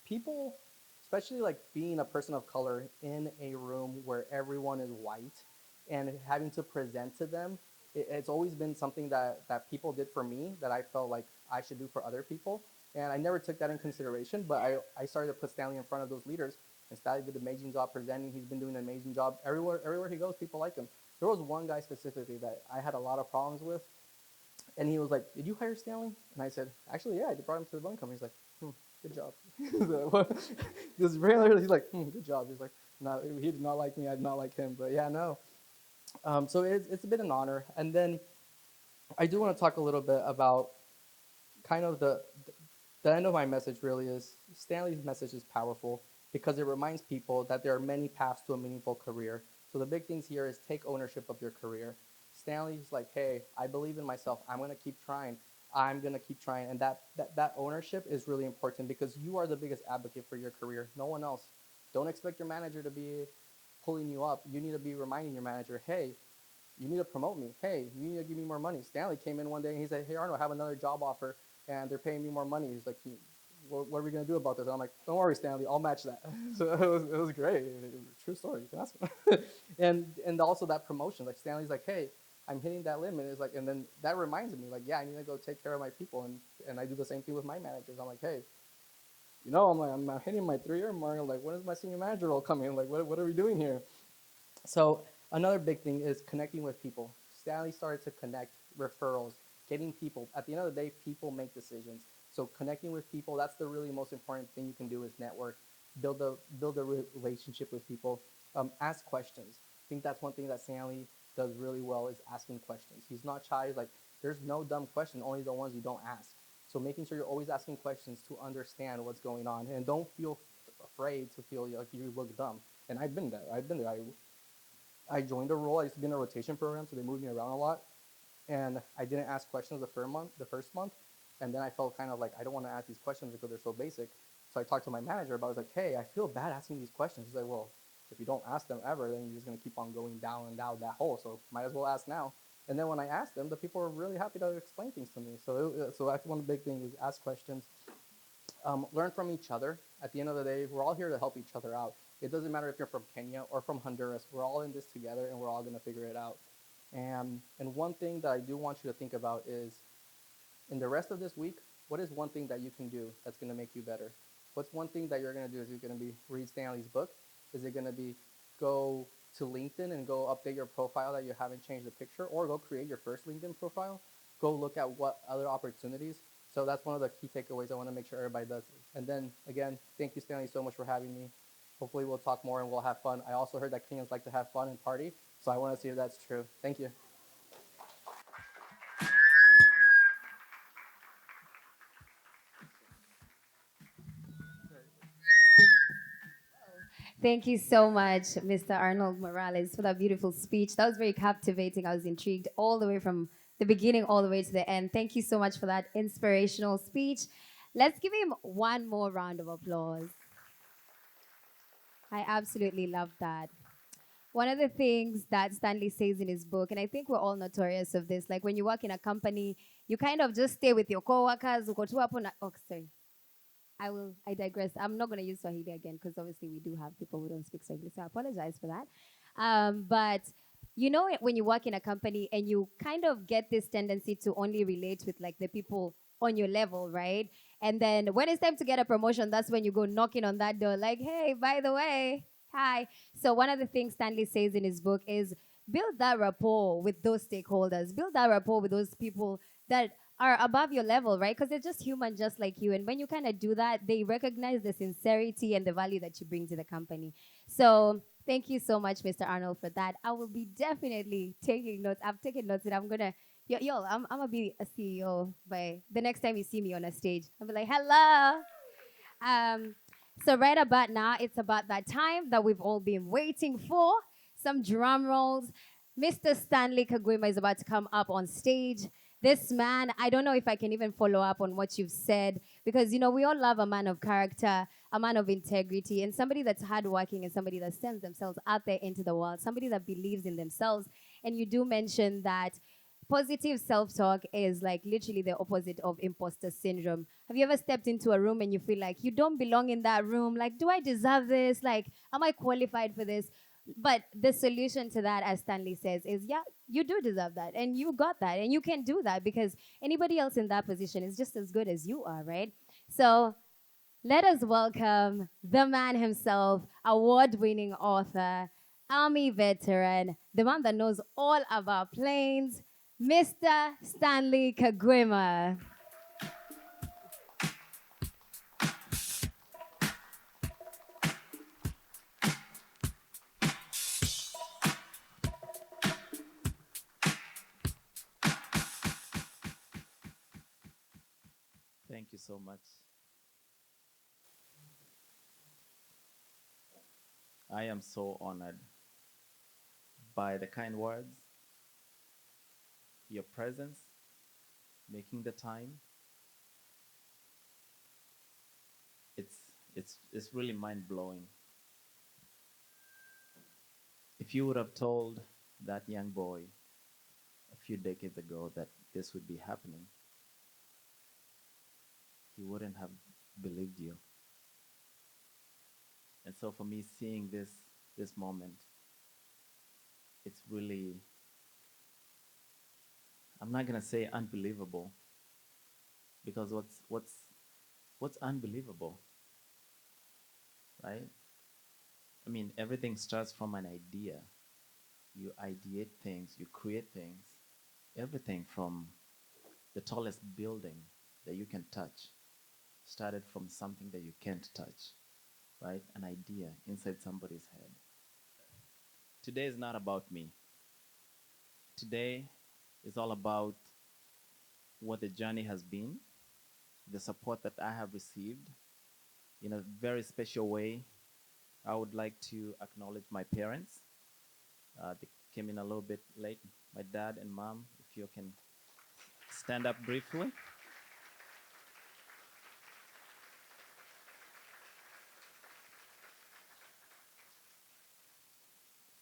people, especially like being a person of color in a room where everyone is white and having to present to them, it's always been something that people did for me that I felt like I should do for other people. And I never took that in consideration, but I started to put Stanley in front of those leaders. And Stanley did an amazing job presenting. He's been doing an amazing job. Everywhere he goes, people like him. There was one guy specifically that I had a lot of problems with. And he was like, did you hire Stanley? And I said, actually, yeah, I brought him to the Boeing company. He's like, good job. He's like, good job. He's like, no, he did not like me. I did not like him. But yeah, no. So it's been an honor. And then I do want to talk a little bit about kind of the end of my message really is Stanley's message is powerful. because it reminds people that there are many paths to a meaningful career. So the big things here is take ownership of your career. Stanley's like, hey, I believe in myself. I'm going to keep trying. I'm going to keep trying. And that ownership is really important because you are the biggest advocate for your career. No one else. Don't expect your manager to be pulling you up. You need to be reminding your manager, hey, you need to promote me. Hey, you need to give me more money. Stanley came in one day and he said, hey, Arnold, I have another job offer and they're paying me more money. He's like, what are we going to do about this? And I'm like, don't worry, Stanley, I'll match that. So it was great. True story. You can ask him. and also that promotion. Like Stanley's like, hey, I'm hitting that limit. It's like, and then that reminds me, like, yeah, I need to go take care of my people. And I do the same thing with my managers. I'm like, hey, I'm hitting my 3-year mark. I'm like, when is my senior manager role coming? Like, what are we doing here? So another big thing is connecting with people. Stanley started to connect referrals, getting people. At the end of the day, people make decisions. So connecting with people, that's the really most important thing you can do is network, build a relationship with people, ask questions. I think that's one thing that Stanley does really well is asking questions. He's not shy. He's like, there's no dumb question, only the ones you don't ask. So making sure you're always asking questions to understand what's going on, and don't feel afraid to feel like you look dumb. And I've been there. I joined a role. I used to be in a rotation program, so they moved me around a lot. And I didn't ask questions the first month. And then I felt kind of like, I don't want to ask these questions because they're so basic. So I talked to my manager about it. I was like, hey, I feel bad asking these questions. He's like, well, if you don't ask them ever, then you're just going to keep on going down and down that hole. So might as well ask now. And then when I asked them, the people were really happy to explain things to me. So that's one big thing is ask questions. Learn from each other. At the end of the day, we're all here to help each other out. It doesn't matter if you're from Kenya or from Honduras. We're all in this together, and we're all going to figure it out. And one thing that I do want you to think about is, in the rest of this week, what is one thing that you can do that's going to make you better? What's one thing that you're going to do? Is it going to be read Stanley's book? Is it going to be go to LinkedIn and go update your profile that you haven't changed the picture, or go create your first LinkedIn profile? Go look at what other opportunities. So that's one of the key takeaways I want to make sure everybody does. And then again, thank you, Stanley, so much for having me. Hopefully we'll talk more and we'll have fun. I also heard that Kenyans like to have fun and party, so I want to see if that's true. Thank you. Thank you so much, Mr. Arnold Morales, for that beautiful speech. That was very captivating. I was intrigued all the way from the beginning all the way to the end. Thank you so much for that inspirational speech. Let's give him one more round of applause. I absolutely love that. One of the things that Stanley says in his book, and I think we're all notorious of this, like when you work in a company, you kind of just stay with your coworkers. Oh, sorry. I digress. I'm not going to use Swahili again because obviously we do have people who don't speak Swahili, so I apologize for that. But you know, when you work in a company and you kind of get this tendency to only relate with like the people on your level, right? And then when it's time to get a promotion, that's when you go knocking on that door, like, hey, by the way, hi. So one of the things Stanley says in his book is build that rapport with those stakeholders, build that rapport with those people that are above your level, right? Because they're just human, just like you. And when you kind of do that, they recognize the sincerity and the value that you bring to the company. So thank you so much, Mr. Arnold, for that. I will be definitely taking notes. I've taken notes, and I'm gonna, I'm gonna be a CEO by the next time you see me on a stage. I'll be like, hello. Um, so right about now, it's about that time that we've all been waiting for. Some drum rolls. Mr. Stanley Kaguima is about to come up on stage. This man, I don't know if I can even follow up on what you've said because, you know, we all love a man of character, a man of integrity, and somebody that's hardworking and somebody that sends themselves out there into the world, somebody that believes in themselves. And you do mention that positive self-talk is like literally the opposite of imposter syndrome. Have you ever stepped into a room and you feel like you don't belong in that room? Like, do I deserve this? Like, am I qualified for this? But the solution to that, as Stanley says, is yeah, you do deserve that. And you got that. And you can do that because anybody else in that position is just as good as you are, right? So let us welcome the man himself, award-winning author, Army veteran, the man that knows all about planes, Mr. Stanley Kaguima. Thank you so much. I am so honored by the kind words, your presence, making the time. It's really mind blowing. If you would have told that young boy a few decades ago that this would be happening, he wouldn't have believed you. And so for me, seeing this moment, it's really, I'm not gonna say unbelievable, because what's unbelievable, right? I mean, everything starts from an idea. You ideate things, you create things, everything from the tallest building that you can touch started from something that you can't touch, right? An idea inside somebody's head. Today is not about me. Today is all about what the journey has been, the support that I have received. In a very special way, I would like to acknowledge my parents. They came in a little bit late. My dad and mom, if you can stand up briefly.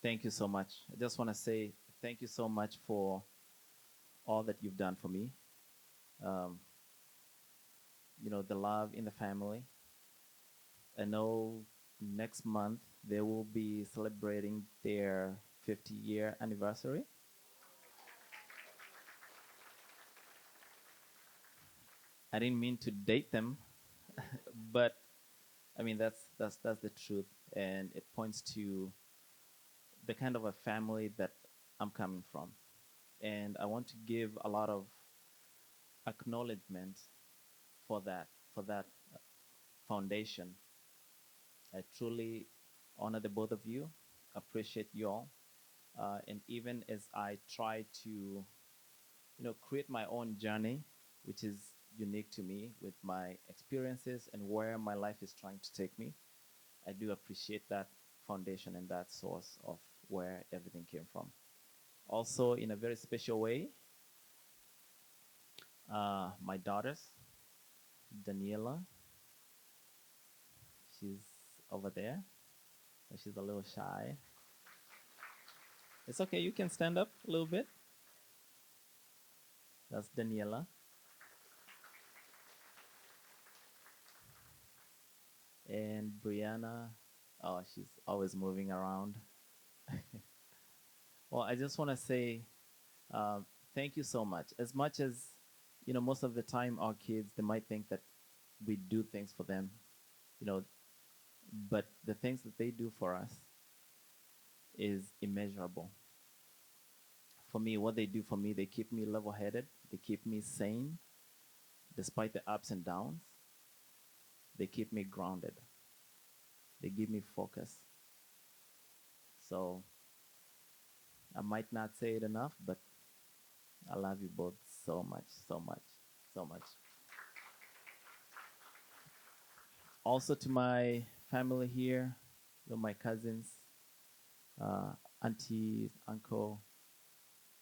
Thank you so much. I just want to say thank you so much for all that you've done for me. Um, the love in the family. I know next month they will be celebrating their 50-year anniversary. I didn't mean to date them, but I mean that's the truth, and it points to the kind of a family that I'm coming from. And I want to give a lot of acknowledgement for that foundation. I truly honor the both of you, appreciate you all, and even as I try to, create my own journey, which is unique to me with my experiences and where my life is trying to take me, I do appreciate that foundation and that source of where everything came from. Also, in a very special way, my daughters, Daniela, she's over there. She's a little shy. It's okay, you can stand up a little bit. That's Daniela. And Brianna, oh, she's always moving around. Well, I just want to say uh, thank you so much. As much as, most of the time our kids, they might think that we do things for them, you know, but the things that they do for us is immeasurable. For me, what they do for me, they keep me level headed, they keep me sane despite the ups and downs, they keep me grounded, they give me focus. So I might not say it enough, but I love you both so much, so much, so much. Also to my family here, my cousins, aunties, uncle,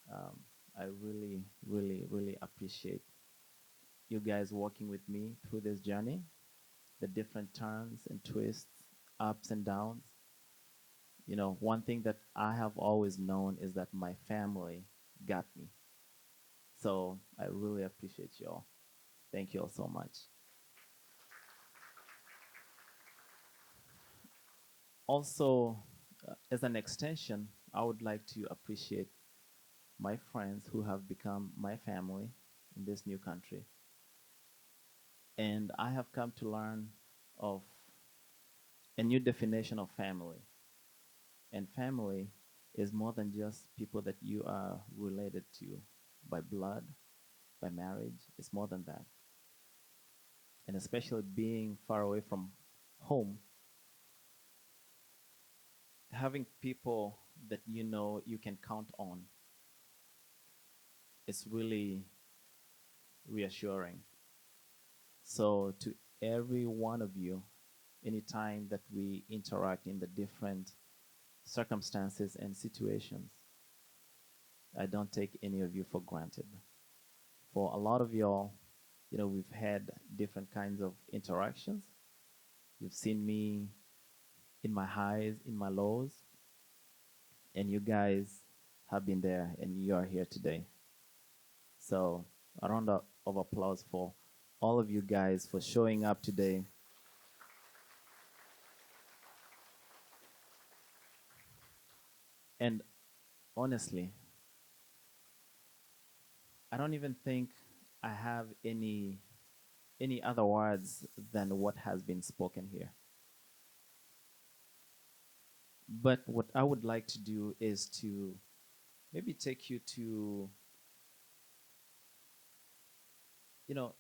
I really, really, really appreciate you guys walking with me through this journey, the different turns and twists, ups and downs. One thing that I have always known is that my family got me. So I really appreciate you all. Thank you all so much. Also, as an extension, I would like to appreciate my friends who have become my family in this new country. And I have come to learn of a new definition of family. And family is more than just people that you are related to by blood, by marriage. It's more than that. And especially being far away from home, having people that you can count on, it's really reassuring. So to every one of you, anytime that we interact in the different circumstances and situations. I don't take any of you for granted. For a lot of y'all, we've had different kinds of interactions. You've seen me in my highs, in my lows, and you guys have been there and you are here today. So, a round of applause for all of you guys for showing up today. And honestly, I don't even think I have any other words than what has been spoken here. But what I would like to do is to maybe take you to, you know,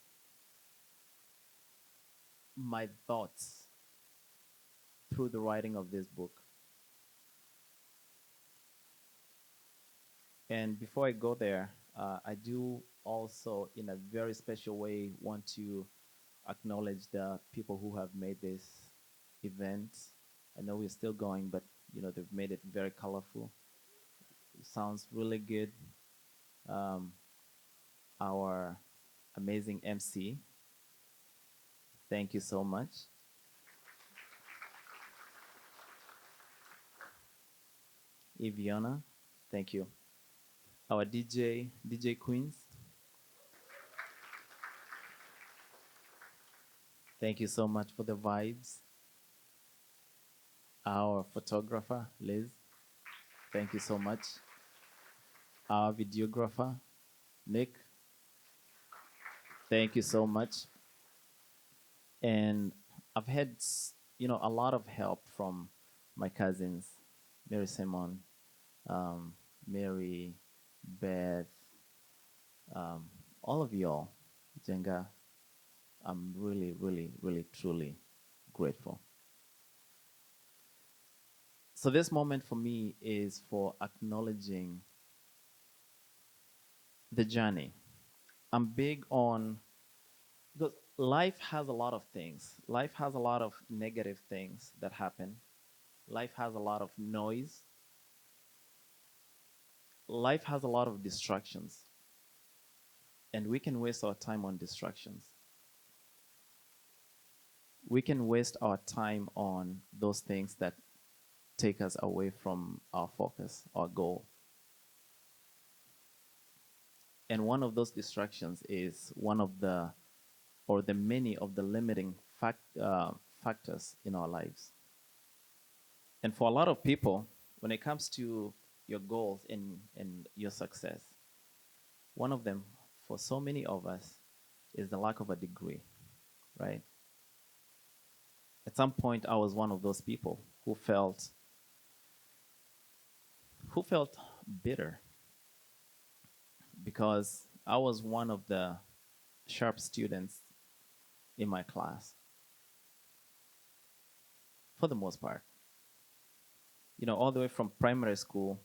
my thoughts through the writing of this book. And before I go there, I do also, in a very special way, want to acknowledge the people who have made this event. I know we're still going, but they've made it very colorful. It sounds really good. Um, our amazing MC, thank you so much. Iviana, thank you. Our DJ Queens, thank you so much for the vibes. Our photographer, Liz, thank you so much. Our videographer, Nick, thank you so much. And I've had, a lot of help from my cousins, Mary Simon, um, Mary, Beth, all of y'all, Jenga. I'm really, really, really, truly grateful. So this moment for me is for acknowledging the journey. I'm big on, because life has a lot of things. Life has a lot of negative things that happen. Life has a lot of noise. Life has a lot of distractions. And we can waste our time on distractions. We can waste our time on those things that take us away from our focus, our goal. And one of those distractions is one of the, or the many of the limiting factors in our lives. And for a lot of people, when it comes to your goals and your success, one of them, for so many of us, is the lack of a degree, right? At some point, I was one of those people who felt bitter because I was one of the sharp students in my class, for the most part. All the way from primary school,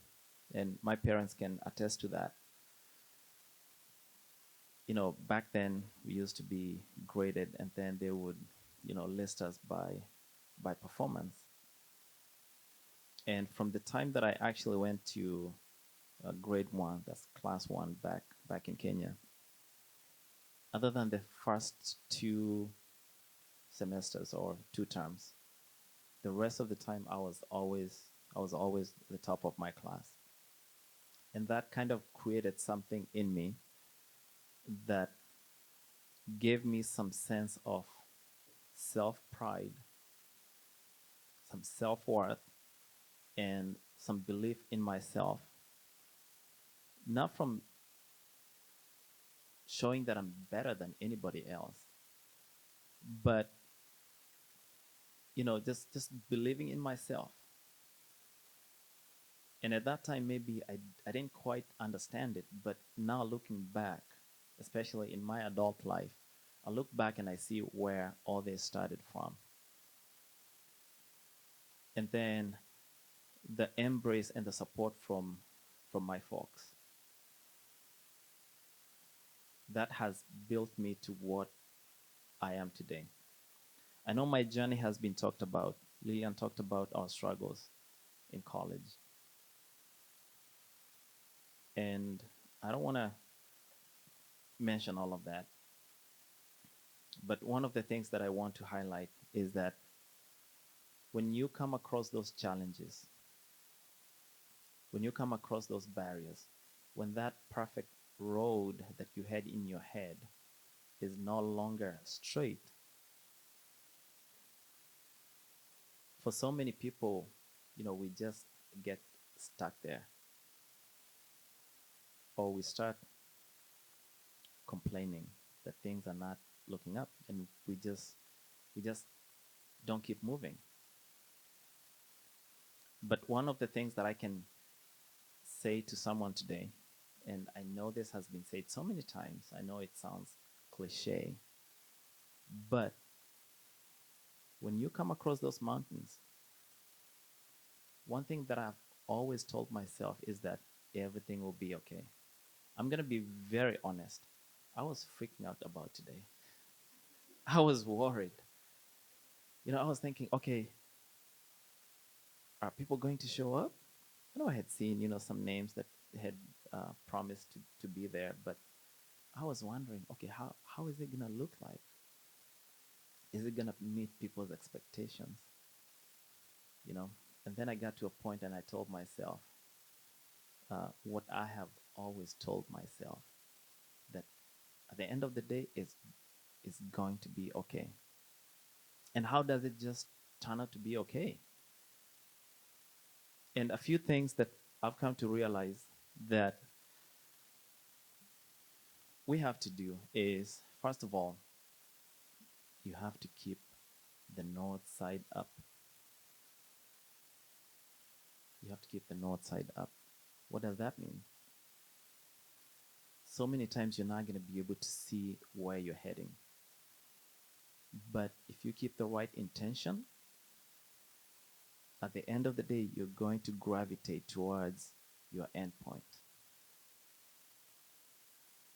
and my parents can attest to that. Back then we used to be graded, and then they would, list us by performance. And from the time that I actually went to grade one, that's class one back in Kenya, other than the first 2 semesters or 2 terms, the rest of the time I was always the top of my class. And that kind of created something in me that gave me some sense of self-pride, some self-worth, and some belief in myself. Not from showing that I'm better than anybody else, but just believing in myself. And at that time, maybe I didn't quite understand it, but now looking back, especially in my adult life, I look back and I see where all this started from. And then the embrace and the support from my folks. That has built me to what I am today. I know my journey has been talked about. Lillian talked about our struggles in college. And I don't want to mention all of that. But one of the things that I want to highlight is that when you come across those challenges, when you come across those barriers, when that perfect road that you had in your head is no longer straight, for so many people, we just get stuck there, or we start complaining that things are not looking up, and we just don't keep moving. But one of the things that I can say to someone today, and I know this has been said so many times, I know it sounds cliche, but when you come across those mountains, one thing that I've always told myself is that everything will be okay. I'm going to be very honest. I was freaking out about today. I was worried. I was thinking, okay, are people going to show up? I know I had seen, some names that had promised to be there, but I was wondering, okay, how is it going to look like? Is it going to meet people's expectations? And then I got to a point and I told myself what I have always told myself, that at the end of the day, it's going to be okay. And how does it just turn out to be okay? And a few things that I've come to realize that we have to do is, first of all, you have to keep the north side up. You have to keep the north side up. What does that mean? So many times you're not going to be able to see where you're heading. But if you keep the right intention, at the end of the day, you're going to gravitate towards your endpoint.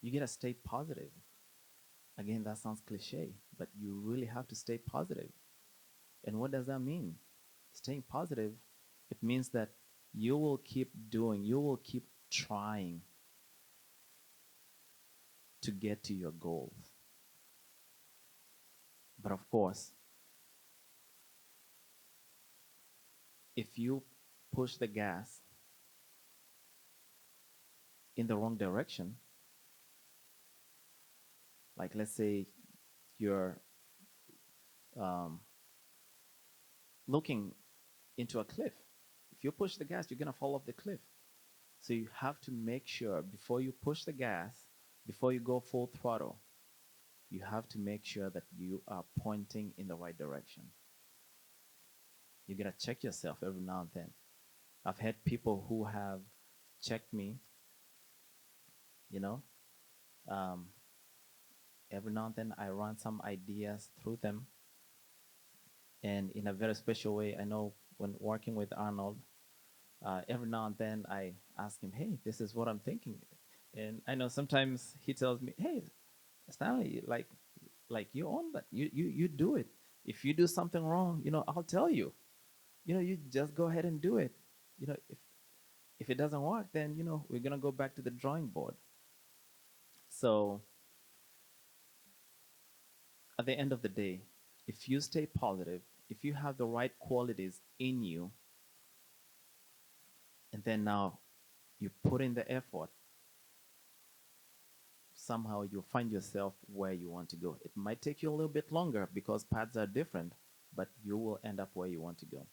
You got to stay positive. Again, that sounds cliche, but you really have to stay positive. And what does that mean? Staying positive, it means that you will keep doing, you will keep trying to get to your goals. But of course, if you push the gas in the wrong direction, like let's say you're looking into a cliff. If you push the gas, you're going to fall off the cliff. So you have to make sure before you push the gas, before you go full throttle, you have to make sure that you are pointing in the right direction. You got to check yourself every now and then. I've had people who have checked me, you know. Every now and then I run some ideas through them. And in a very special way, I know when working with Arnold, every now and then I ask him, hey, this is what I'm thinking. And I know sometimes he tells me, hey, Stanley, like you own that. You do it. If you do something wrong, I'll tell you. You just go ahead and do it. If it doesn't work, then we're gonna go back to the drawing board. So at the end of the day, if you stay positive, if you have the right qualities in you, and then now you put in the effort, somehow you'll find yourself where you want to go. It might take you a little bit longer because paths are different, but you will end up where you want to go.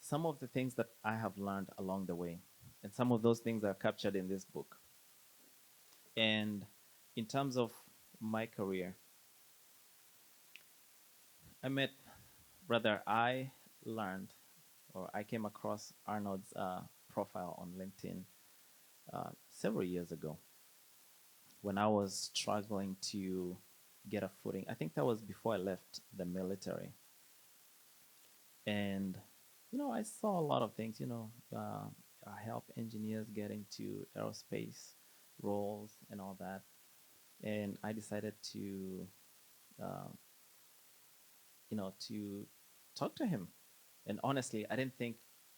Some of the things that I have learned along the way, and some of those things are captured in this book. And in terms of my career, I learned, or I came across Arnold's profile on LinkedIn several years ago when I was struggling to get a footing. I think that was before I left the military. And, I saw a lot of things, I help engineers get into aerospace roles and all that. And I decided to to talk to him. And honestly, I didn't think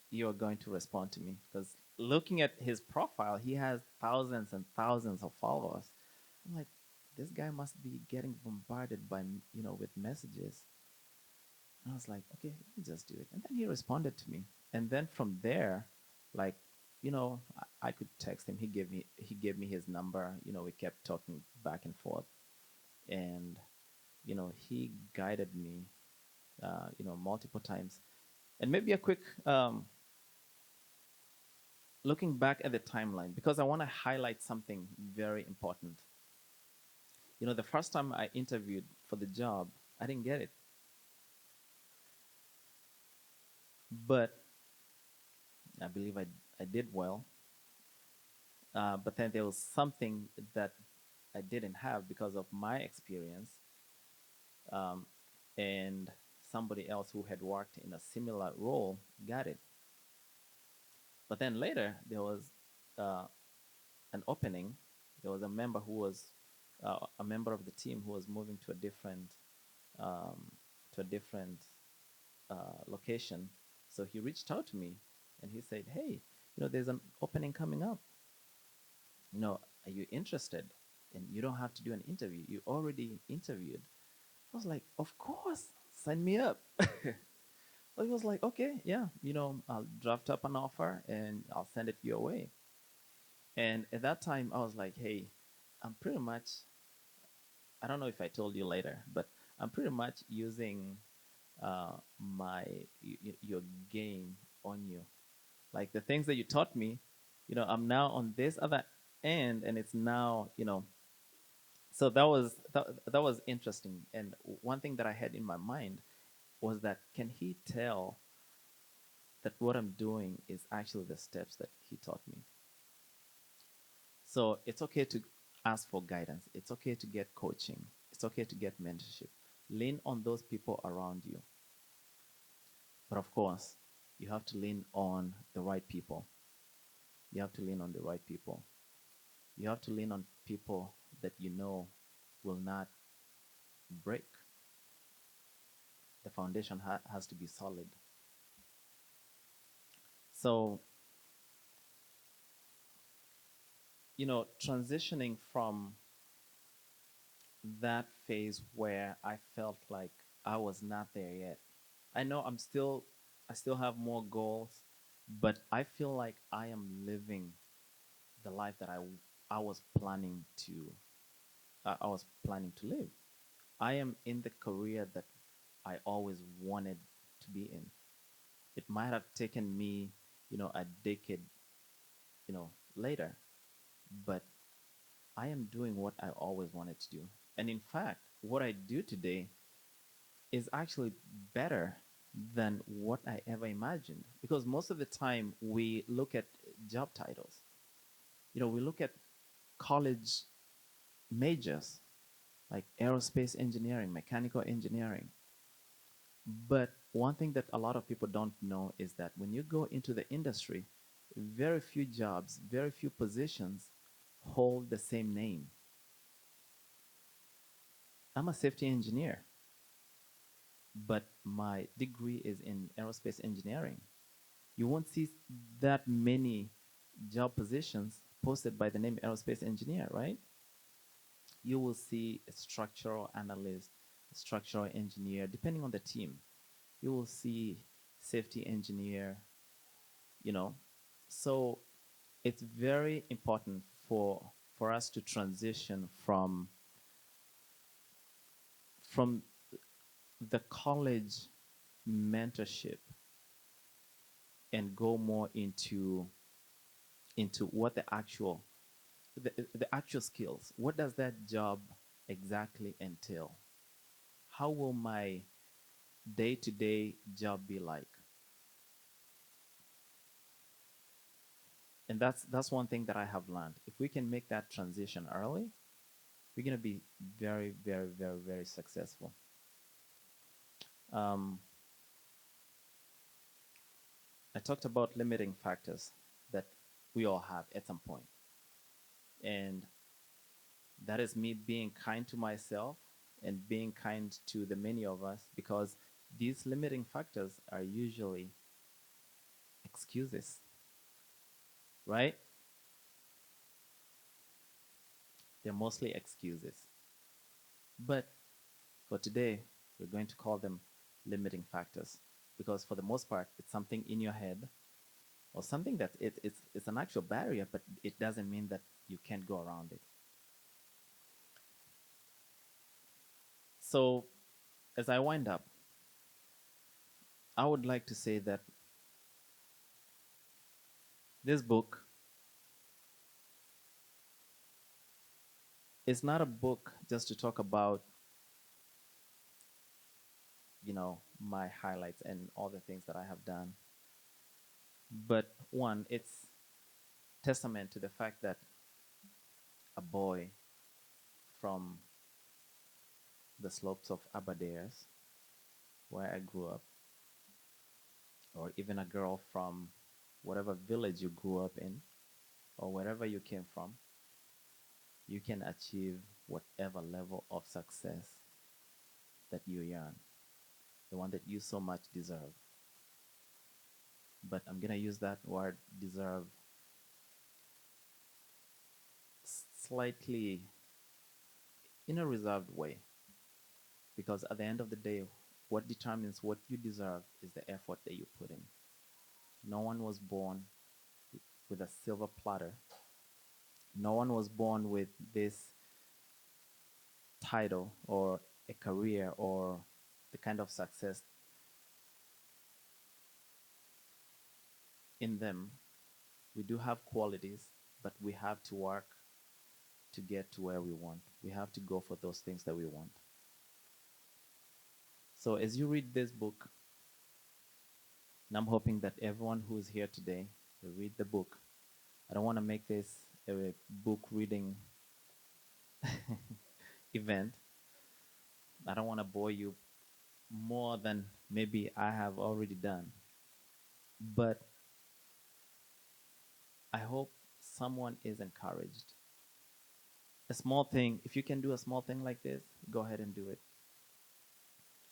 you were going to respond to me because looking at his profile, he has thousands and thousands of followers. I'm like, this guy must be getting bombarded by, with messages. And I was like, okay, let me just do it. And then he responded to me. And then from there, like, I could text him. He gave me his number. We kept talking back and forth. And, he guided me, multiple times. And maybe a quick looking back at the timeline, because I want to highlight something very important. The first time I interviewed for the job, I didn't get it. But I believe I did well. But then there was something that I didn't have because of my experience, and somebody else who had worked in a similar role got it. But then later there was uh, an opening. There was a member who was a member of the team who was moving um, to a different location. So he reached out to me and he said, "Hey, there's an opening coming up. Are you interested? And you don't have to do an interview. You already interviewed." I was like, "Of course, sign me up." But he was like, "Okay, yeah, I'll draft up an offer and I'll send it your way." And at that time, I was like, "Hey, I'm pretty much, I don't know if I told you later, but I'm pretty much using your game on you. Like the things that you taught me, I'm now on this other end, and it's now, so that was interesting. And one thing that I had in my mind was that can he tell that what I'm doing is actually the steps that he taught me? So it's okay to ask for guidance. It's okay to get coaching. It's okay to get mentorship. Lean on those people around you. But of course, you have to lean on the right people. You have to lean on the right people. You have to lean on people that will not break. The foundation has to be solid. So, transitioning from that phase where I felt like I was not there yet. I know I still have more goals, but I feel like I am living the life that I was planning to live. I am in the career that I always wanted to be in. It might have taken me, a decade, later, but I am doing what I always wanted to do. And in fact, what I do today is actually better than what I ever imagined. Because most of the time we look at job titles. We look at college majors like aerospace engineering, mechanical engineering. But one thing that a lot of people don't know is that when you go into the industry, very few jobs, very few positions hold the same name. I'm a safety engineer, but my degree is in aerospace engineering. You won't see that many job positions posted by the name aerospace engineer, right? You will see a structural analyst, a structural engineer, depending on the team. You will see safety engineer, you know. So it's very important for us to transition from the college mentorship and go more into what the actual skills. What does that job exactly entail? How will my day-to-day job be like? And that's one thing that I have learned. If we can make that transition early, we're going to be very, very, very, very successful. Um, I talked about limiting factors that we all have at some point. And that is me being kind to myself, and being kind to the many of us, because these limiting factors are usually excuses, right? They're mostly excuses. But for today, we're going to call them limiting factors, because for the most part, it's something in your head, or something that it's an actual barrier, but it doesn't mean that you can't go around it. So, as I wind up, I would like to say that this book is not a book just to talk about, my highlights and all the things that I have done. But one, it's testament to the fact that a boy from the slopes of Aberdares, where I grew up, or even a girl from whatever village you grew up in, or wherever you came from, you can achieve whatever level of success that you yearn, the one that you so much deserve. But I'm going to use that word deserve slightly in a reserved way, because at the end of the day, what determines what you deserve is the effort that you put in. No one was born with a silver platter. No one was born with this title or a career or the kind of success in them. We do have qualities, but we have to work to get to where we want. We have to go for those things that we want. So as you read this book, and I'm hoping that everyone who is here today will read the book. I don't want to make this a book reading event. I don't want to bore you more than maybe I have already done. But I hope someone is encouraged. A small thing, if you can do a small thing like this, go ahead and do it.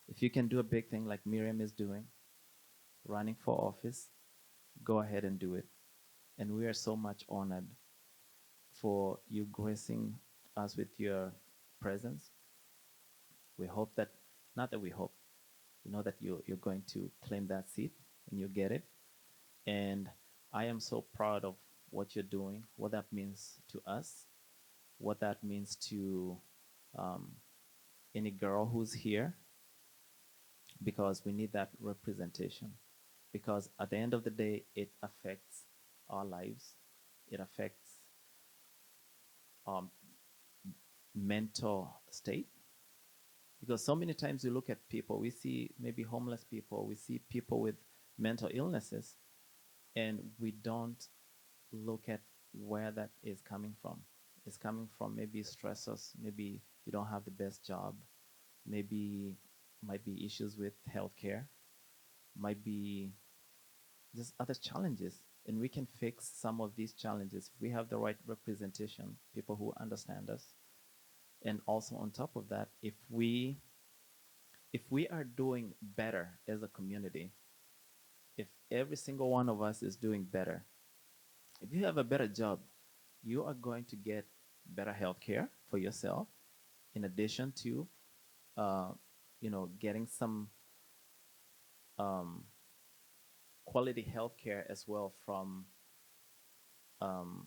If you can do a big thing like Miriam is doing, running for office, go ahead and do it. And we are so much honored for you gracing us with your presence. We hope that, not that we hope, we know that you're going to claim that seat when you get it. And I am so proud of what you're doing, what that means to us, what that means to um, any girl who's here, because we need that representation. Because at the end of the day, it affects our lives, it affects our mental state. Because so many times we look at people, we see maybe homeless people, we see people with mental illnesses, and we don't look at where that is coming from. It's coming from maybe stressors, maybe you don't have the best job, maybe might be issues with healthcare, might be just other challenges. And we can fix some of these challenges if we have the right representation, people who understand us. And also on top of that, if we are doing better as a community, if every single one of us is doing better, if you have a better job, you are going to get better health care for yourself, in addition to, uh, getting some um, quality health care as well um,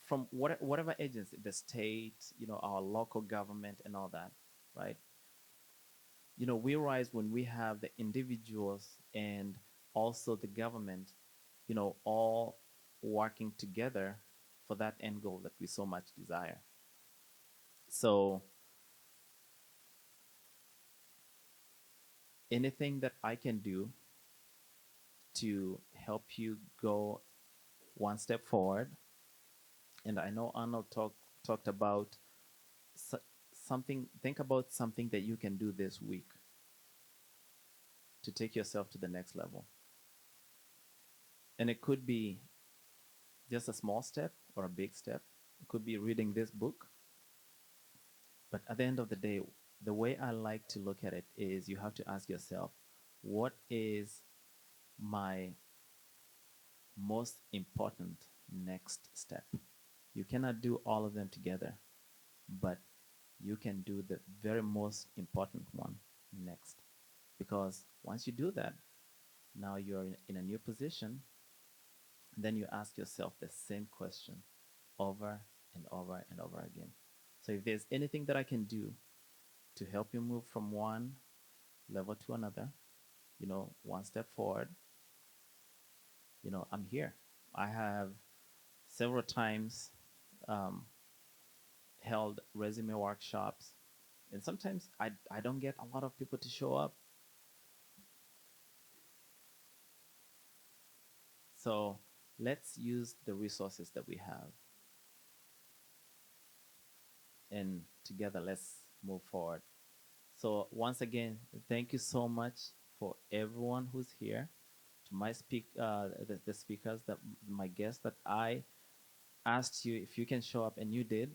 from whatever agency, the state, our local government, and all that, right? We rise when we have the individuals and also the government, all working together for that end goal that we so much desire. So anything that I can do to help you go one step forward, and I know Arnold talked about something. Think about something that you can do this week to take yourself to the next level. And it could be just a small step or a big step. It could be reading this book. But at the end of the day, the way I like to look at it is you have to ask yourself, what is my most important next step? You cannot do all of them together, but you can do the very most important one next. Because once you do that, now you're in a new position, then you ask yourself the same question over and over and over again. So if there's anything that I can do to help you move from one level to another, one step forward, I'm here. I have several times um, held resume workshops, and sometimes I don't get a lot of people to show up. So let's use the resources that we have, and together let's move forward. So once again, thank you so much for everyone who's here. To my the speakers, that my guests that I asked you if you can show up and you did.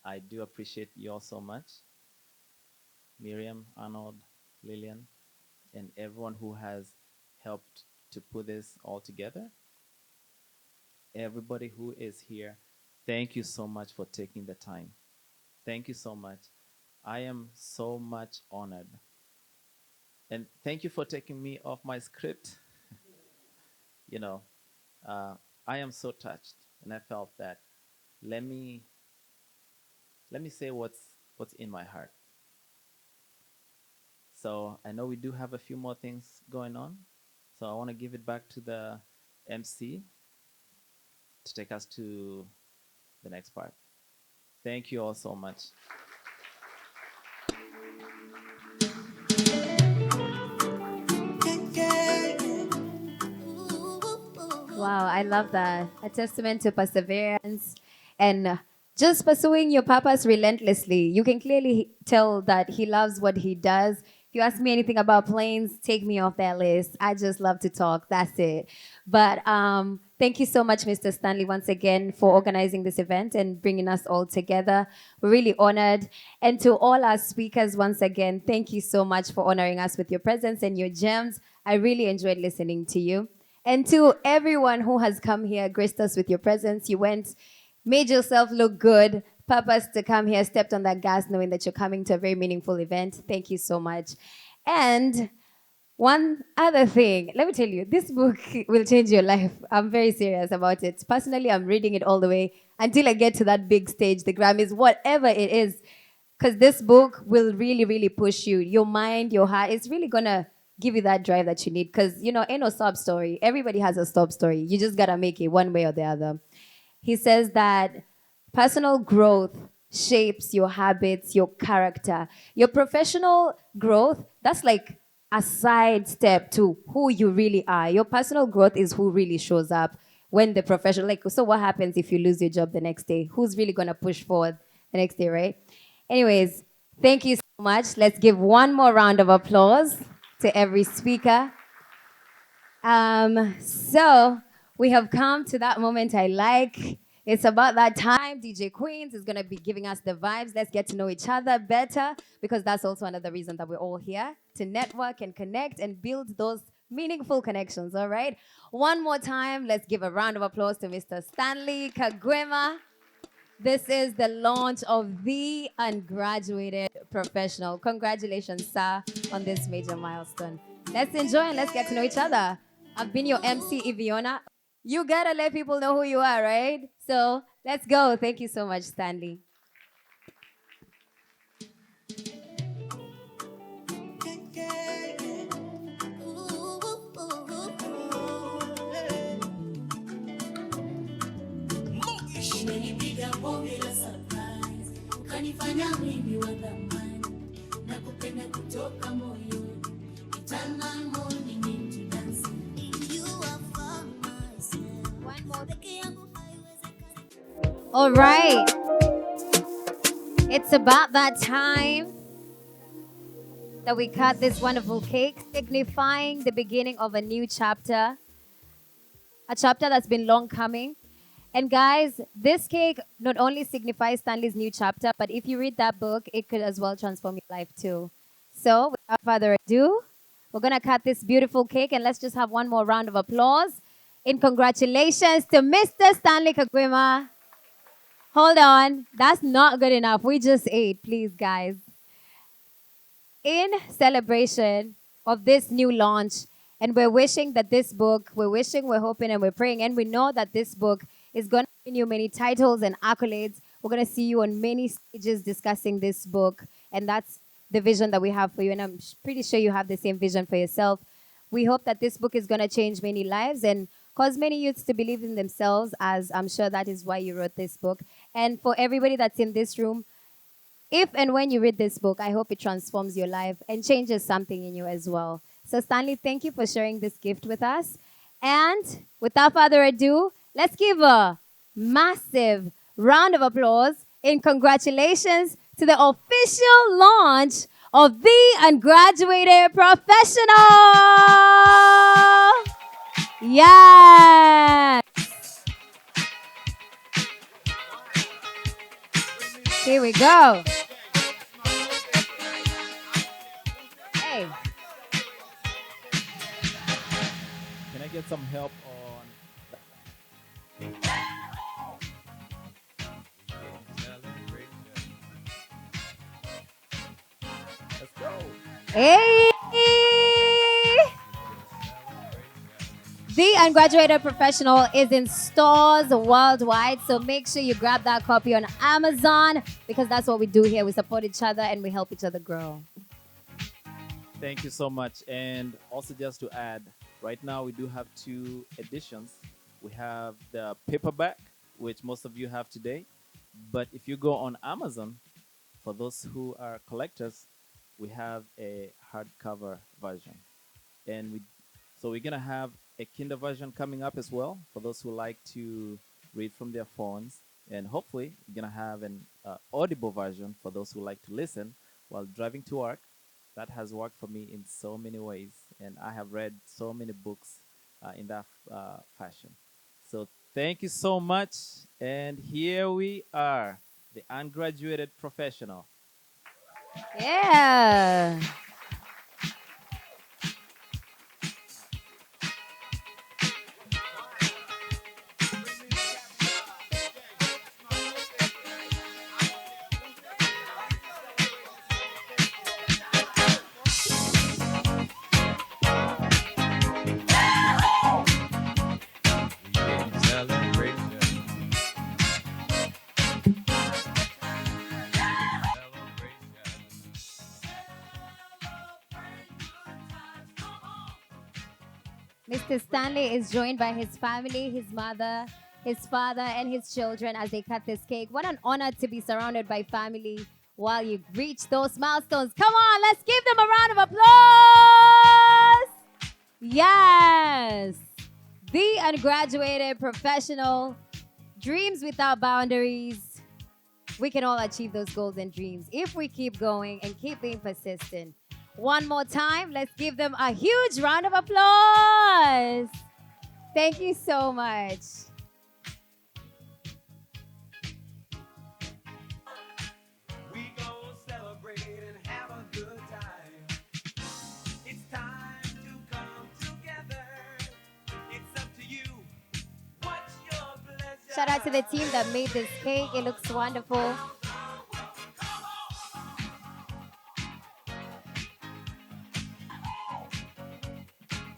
I do appreciate you all so much. Miriam, Arnold, Lillian, and everyone who has helped to put this all together. Everybody who is here, thank you so much for taking the time. Thank you so much. I am so much honored. And thank you for taking me off my script. you know, I am so touched, and I felt that let me say what's in my heart. So I know we do have a few more things going on. So I want to give it back to the MC to take us to the next part. Thank you all so much. Wow, I love that. A testament to perseverance and just pursuing your purpose relentlessly. You can clearly tell that he loves what he does. If you ask me anything about planes, take me off that list. I just love to talk. That's it. But thank you so much, Mr. Stanley, once again for organizing this event and bringing us all together. We're really honored. And to all our speakers, once again, thank you so much for honoring us with your presence and your gems. I really enjoyed listening to you. And to everyone who has come here, graced us with your presence, you went, made yourself look good, purpose to come here, stepped on that gas knowing that you're coming to a very meaningful event. Thank you so much. And one other thing, let me tell you, this book will change your life. I'm very serious about it. Personally, I'm reading it all the way until I get to that big stage, the Grammys, whatever it is. Because this book will really, really push you. Your mind, your heart, it's really going to give you that drive that you need. Because, ain't no sob story. Everybody has a sob story. You just got to make it one way or the other. He says that personal growth shapes your habits, your character. Your professional growth, that's like a side step to who you really are. Your personal growth is who really shows up when the professional, so what happens if you lose your job the next day? Who's really going to push forward the next day, right? Anyways, thank you so much. Let's give one more round of applause to every speaker. So we have come to that moment I like. It's about that time. DJ Queens is going to be giving us the vibes. Let's get to know each other better because that's also another reason that we're all here, to network and connect and build those meaningful connections, all right? One more time, let's give a round of applause to Mr. Stanley Kaguima. This is the launch of the Ungraduated Professional. Congratulations, sir, on this major milestone. Let's enjoy and let's get to know each other. I've been your MC, Iviona. You gotta let people know who you are, right? So let's go. Thank you so much, Stanley. Umenipiga bonge la surprise, ukanifanya mimi wa thamani, na kupenda kutoka moyoni. You turn my morning into dancing. You are for myself. One more. All right. It's about that time that we cut this wonderful cake, signifying the beginning of a new chapter, a chapter that's been long coming. And guys, this cake not only signifies Stanley's new chapter, but if you read that book, it could as well transform your life too. So, without further ado, we're gonna cut this beautiful cake and let's just have one more round of applause. In congratulations to Mr. Stanley Kaguima. Hold on, that's not good enough. We just ate, please, guys. In celebration of this new launch, and we're wishing that this book, we're hoping, and we're praying, and we know that this book is going to bring you many titles and accolades. We're going to see you on many stages discussing this book, and that's the vision that we have for you, and I'm pretty sure you have the same vision for yourself. We hope that this book is going to change many lives and cause many youths to believe in themselves, as I'm sure that is why you wrote this book. And for everybody that's in this room, if and when you read this book, I hope it transforms your life and changes something in you as well. So, Stanley, thank you for sharing this gift with us. And without further ado, let's give a massive round of applause in congratulations to the official launch of the Ungraduated Professional. Yes. Here we go. Hey. Can I get some help on? Let's go. Hey! The Ungraduated Professional is in stores worldwide, so make sure you grab that copy on Amazon because that's what we do here. We support each other and we help each other grow. Thank you so much. And also, just to add, right now we do have 2 editions. We have the paperback, which most of you have today. But if you go on Amazon, for those who are collectors, we have a hardcover version. And we're going to have a Kindle version coming up as well for those who like to read from their phones. And hopefully, we're going to have an audible version for those who like to listen while driving to work. That has worked for me in so many ways. And I have read so many books in that fashion. So thank you so much. And here we are, the Ungraduated Professional. Yeah. Mr. Stanley is joined by his family, his mother, his father, and his children as they cut this cake. What an honor to be surrounded by family while you reach those milestones. Come on, let's give them a round of applause. Yes. The Ungraduated Professional, dreams without boundaries. We can all achieve those goals and dreams if we keep going and keep being persistent. One more time, let's give them a huge round of applause. Thank you so much. We gon' celebrate and have a good time. It's time to come together. It's up to you. What's your pleasure? Shout out to the team that made this cake. It looks wonderful.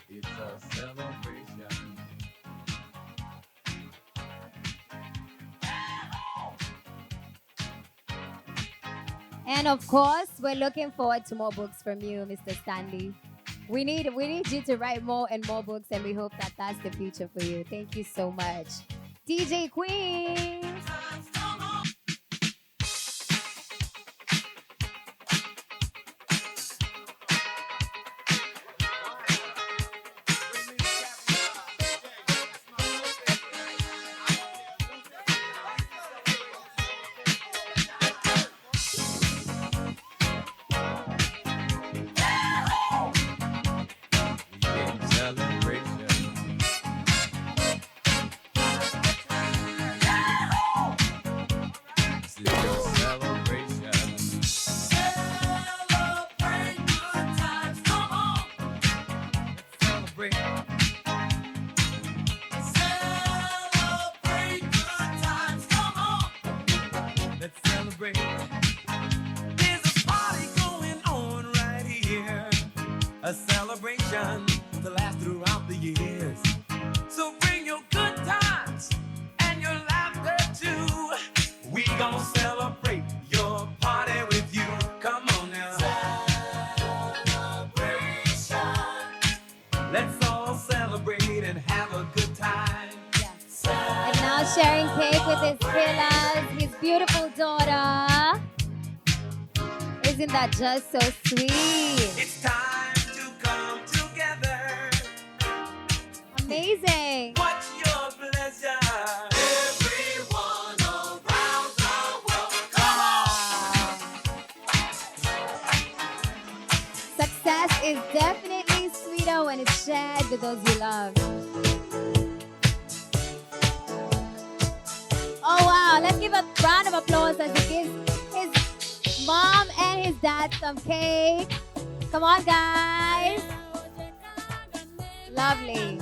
It's a celebration. And of course, we're looking forward to more books from you, Mr. Stanley. We need you to write more and more books, and we hope that that's the future for you. Thank you so much. DJ Queen. celebrate. Celebrate good times, come on. Let's celebrate. There's a party going on right here. A celebration to last throughout the years. So bring your good times and your laughter too. We gon' celebrate your party with you. Come on now. Celebration. Let's all celebrate and have a good time. And now sharing cake with his killers, his beautiful daughter. Isn't that just so sweet? It's time to come together. Amazing. What's your pleasure? Everyone around the world, come on. Success is definitely sweeter when it's shared with those you love. Oh wow, let's give a round of applause as he gives his mom and his dad some cake. Come on, guys. Lovely.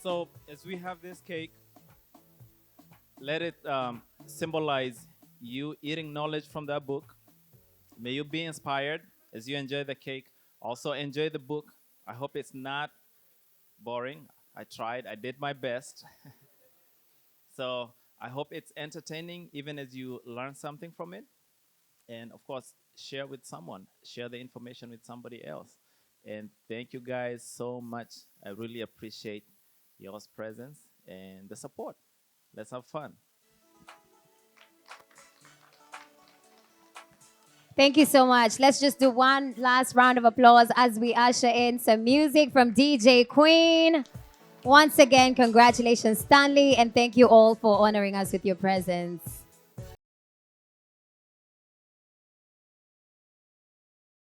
So as we have this cake, let it symbolize you eating knowledge from that book. May you be inspired as you enjoy the cake. Also enjoy the book. I hope it's not boring. I tried. I did my best. So I hope it's entertaining even as you learn something from it. And of course, share with someone. Share the information with somebody else. And thank you guys so much. I really appreciate y'all's presence and the support. Let's have fun. Thank you so much. Let's just do one last round of applause as we usher in some music from DJ Queen. Once again, congratulations, Stanley, and thank you all for honoring us with your presence.